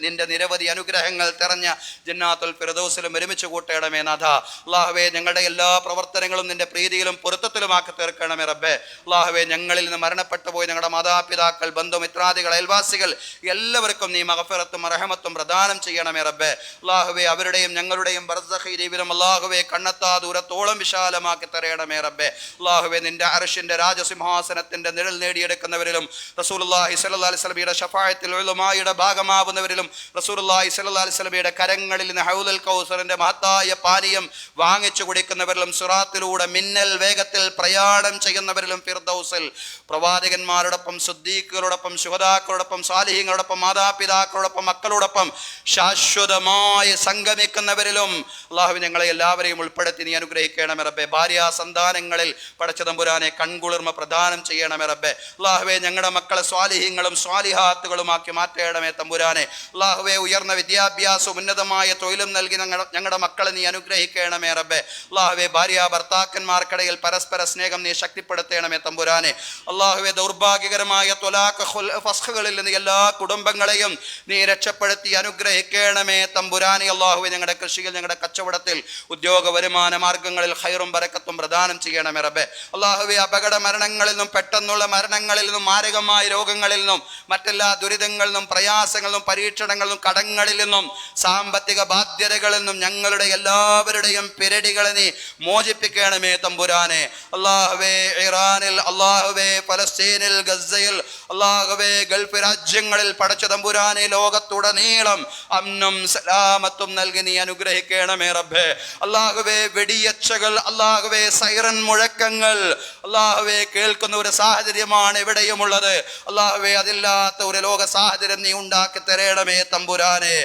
നിന്റെ നിരവധി അനുഗ്രഹങ്ങൾ നിറഞ്ഞ ജന്നാത്തുൽ ഫിർദൗസിലും ഒരുമിച്ച് കൂട്ടണമേ നാഥ. അല്ലാഹുവേ ഞങ്ങളുടെ എല്ലാ പ്രവർത്തനങ്ങളും നിന്റെ പ്രീതിയിലും പൊരുത്തത്തിലുമാക്കി തീർക്കണമേ റബ്ബേ. അല്ലാഹുവേ ഞങ്ങളിൽ നിന്ന് മരണപ്പെട്ടു പോയി ഞങ്ങളുടെ മാതാപിതാക്കൾ, ബന്ധുമിത്രാദികൾ, അയൽവാസികൾ എല്ലാവർക്കും നീ മഗ്ഫിറത്തും റഹ്മത്തും പ്രദാനം ചെയ്യണമേ റബ്ബേ. അല്ലാഹുവേ അവരുടെയും ഞങ്ങളുടെയും ബർസഖി ജീവിതം അല്ലാഹുവേ കണ്ണെത്താ ദൂരത്തോളം വിശാലമാക്കി തരയണമേ റബ്ബേ. അല്ലാഹുവേ നിന്റെ അർശിന്റെ രാജസിംഹാസനത്തിന്റെ നിഴൽ നേടിയെടുക്കുന്നവരിലും റസൂലുള്ളാഹി സ്വല്ലല്ലാഹി അലൈഹി വസല്ലമയുടെ ശഫാഅത്തിൽ ഉലമായുടെ ഭാഗമാവുന്നവരിലും റസൂലുള്ളാഹി സ്വല്ലല്ലാഹി അലൈഹി വസല്ലമയുടെ കരങ്ങളിൽ നിന്ന് ഹൗലുൽ കൗസറിന്റെ മഹത്തായ പാനീയം വാങ്ങിച്ചു കുടിക്കുന്നവരിലും സിറാത്തിലൂടെ മിന്നൽ വേഗത്തിൽ പ്രയാണം ചെയ്യുന്നവരിലും ഫിർദൗസിൽ പ്രവാചകന്മാരോടൊപ്പം, സിദ്ദീഖുകളോടൊപ്പം, ശുഹദാക്കളോടൊപ്പം, സാലിഹീങ്ങളോടൊപ്പം, മാതാപിതാക്കളോടൊപ്പം, മക്കളോടൊപ്പം ശാശ്വതമായി സംഗമിക്കുന്നവരിലും അല്ലാഹു ഞങ്ങളെ എല്ലാവരെയും ഉൾപ്പെടുത്തി നീ അനുഗ്രഹിക്കണമേ റബ്ബേ. ഭാര്യ സന്താനങ്ങളിൽ പടച്ച തമ്പുരാനെ കൺകുളിർമ പ്രദാനം ചെയ്യണമേ റബ്ബേ. അല്ലാഹുവേ ഞങ്ങളുടെ മക്കളെ സ്വാലിഹീങ്ങളും സ്വാലിഹാത്തുകളുമാക്കി മാറ്റണമേ തമ്പുരാനെ. അല്ലാഹുവേ ഉയർന്ന വിദ്യാഭ്യാസവും ഉന്നതമായ തൊഴിലും നൽകി ഞങ്ങളുടെ മക്കളെ നീ അനുഗ്രഹിക്കണമേ റബ്ബേ. അല്ലാഹുവേ ഭാര്യ ഭർത്താക്കന്മാർക്കിടയിൽ പരസ്പര സ്നേഹം നീ ശക്തിപ്പെടുത്തണമേ തമ്പുരാനെ. അല്ലാഹുവേ ദൗർഭാഗ്യകരമായ ത്വലാഖ് ഫസ്ഖുകളിൽ നിന്ന് എല്ലാ കുടുംബങ്ങളെയും നീ രക്ഷപ്പെടുത്തി അനുഗ്രഹിക്കണമേ തമ്പുരാനെ. അല്ലാഹുവേ ഞങ്ങളുടെ കൃഷിയിൽ, ഞങ്ങളുടെ കച്ചവടത്തിൽ, ഉദ്യോഗ വരുമാന മാർഗങ്ങളിൽ ഖൈറും ബറക്കത്തും പ്രദാനം ചെയ്യണമേ റബ്ബേ. അല്ലാഹുവേ അപകട മരണങ്ങളിൽ നിന്നും, പെട്ടെന്നുള്ള മരണങ്ങളിൽ നിന്നും, മാരകമായ രോഗങ്ങളിൽ നിന്നും, മറ്റെല്ലാ ദുരിതങ്ങളിൽ നിന്നും, പ്രയാസങ്ങളിൽ നിന്നും, പരീക്ഷണങ്ങളിൽ നിന്നും, കടങ്ങളിൽ നിന്നും, സാമ്പത്തിക ബാധ്യതകളിൽ നിന്നും ഞങ്ങളുടെ എല്ലാവരുടെയും പിരടികളെ നീ മോചിപ്പിക്കണമേ തമ്പുരാനെ. അല്ലാഹുവേ ഇറാനിൽ, അല്ലാഹുവേ ഫലസ്തീനിൽ, ഗസയിൽ, അല്ലാഹുവേ ഗൾഫ് രാജ്യങ്ങളിൽ പടച്ച തമ്പുരാനെ ലോകത്തുടനീളം അമ്നും സലാമത്തും നൽകി നീ അനുഗ്രഹിക്കണമേ റബ്ബേ. അല്ലാഹുവേ വെടിയച്ചകൾ, അല്ലാഹുവേ സൈറൻ മുഴക്കങ്ങൾ അല്ലാഹുവേ കേൾക്കുന്ന ഒരു സാഹചര്യമാണ് എവിടെയുമുള്ളത്. അല്ലാഹുവേ അതില്ലാത്ത ഒരു ലോക സാഹചര്യം നീ ഉണ്ടാക്കി തരണമേ തമ്പുരാനെ.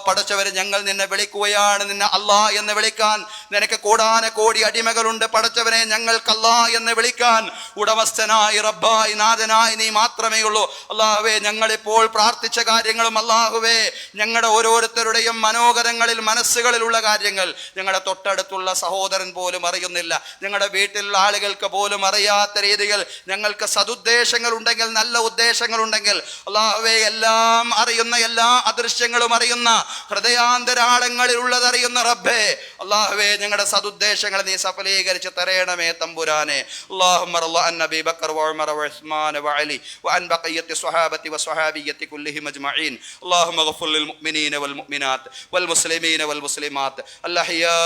പടച്ചവരെ ഞങ്ങൾ നിന്നെ വിളിക്കുകയാണ്. നിന്നെ അല്ലാ എന്ന് വിളിക്കാൻ നിനക്ക് കോടാനകോടി അടിമകളുണ്ട് പടച്ചവനെ. ഞങ്ങൾക്ക് അല്ലാ എന്ന് വിളിക്കാൻ ഉടമസ്ഥനായി റബ്ബായി നാഥനായി നീ മാത്രമേ ഉള്ളൂ. അല്ലാഹുവേ ഞങ്ങളിപ്പോൾ പ്രാർത്ഥിച്ച കാര്യങ്ങളും അല്ലാഹുവേ ഞങ്ങളുടെ ഓരോരുത്തരുടെയും മനോഹരങ്ങളിൽ, മനസ്സുകളിലുള്ള കാര്യങ്ങൾ ഞങ്ങളുടെ തൊട്ടടുത്തുള്ള സഹോദരൻ പോലും അറിയുന്നില്ല. ഞങ്ങളുടെ വീട്ടിലുള്ള ആളുകൾക്ക് പോലും അറിയാത്ത രീതിയിൽ ഞങ്ങൾക്ക് സതുദ്ദേശങ്ങൾ ഉണ്ടെങ്കിൽ, നല്ല ഉദ്ദേശങ്ങൾ ഉണ്ടെങ്കിൽ അല്ലാഹുവേ എല്ലാം അറിയുന്ന, എല്ലാ അദൃശ്യങ്ങളും അറിയുന്ന, ഹൃദയാന്തരാളങ്ങളിൽ ഉള്ളതറിയുന്ന റബ്ബേ അല്ലാഹുവേ ഞങ്ങളുടെ സതുദ്ദേശങ്ങൾ നീ സഫലീകരിച്ച് തരയണമേ തമ്പുരാനെ. അല്ലാഹുമ്മ റള അൻ നബി ബക്കർ വ ഉമർ വ ഉസ്മാൻ വ അലി വ അൻ ബഖിയത്തി സ്വഹാബത്തി വ സ്വഹാബിയത്തി കുല്ലിഹിം അജ്മഈൻ. അല്ലാഹുമ്മ ഗഫിർ ലിൽ മുഅ്മിനീന വൽ മുഅ്മിനാത്ത് വൽ മുസ്ലിമീന വൽ മുസ്ലിമാത്ത് അൽ അഹ്യാ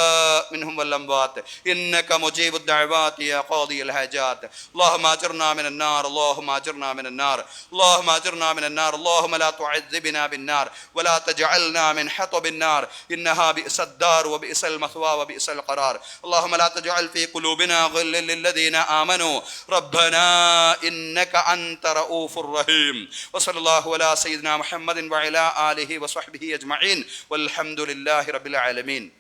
മിൻഹും വൽ അംവാത്ത് ഇന്നക മുജീബുദ് ദഅവാതി യാ ഖാദിയൽ ഹാജാത്ത്. اللهم اجرنا من النار، اللهم اجرنا من النار، اللهم اجرنا من النار. اللهم لا تعذبنا بالنار ولا تجعلنا من حطب النار انها بئس الدار وبئس المثوى وبئس القرار. اللهم لا تجعل في قلوبنا غلا للذين آمنوا ربنا انك انت رؤوف رحيم. وصلى الله على سيدنا محمد وعلى آله وصحبه اجمعين والحمد لله رب العالمين.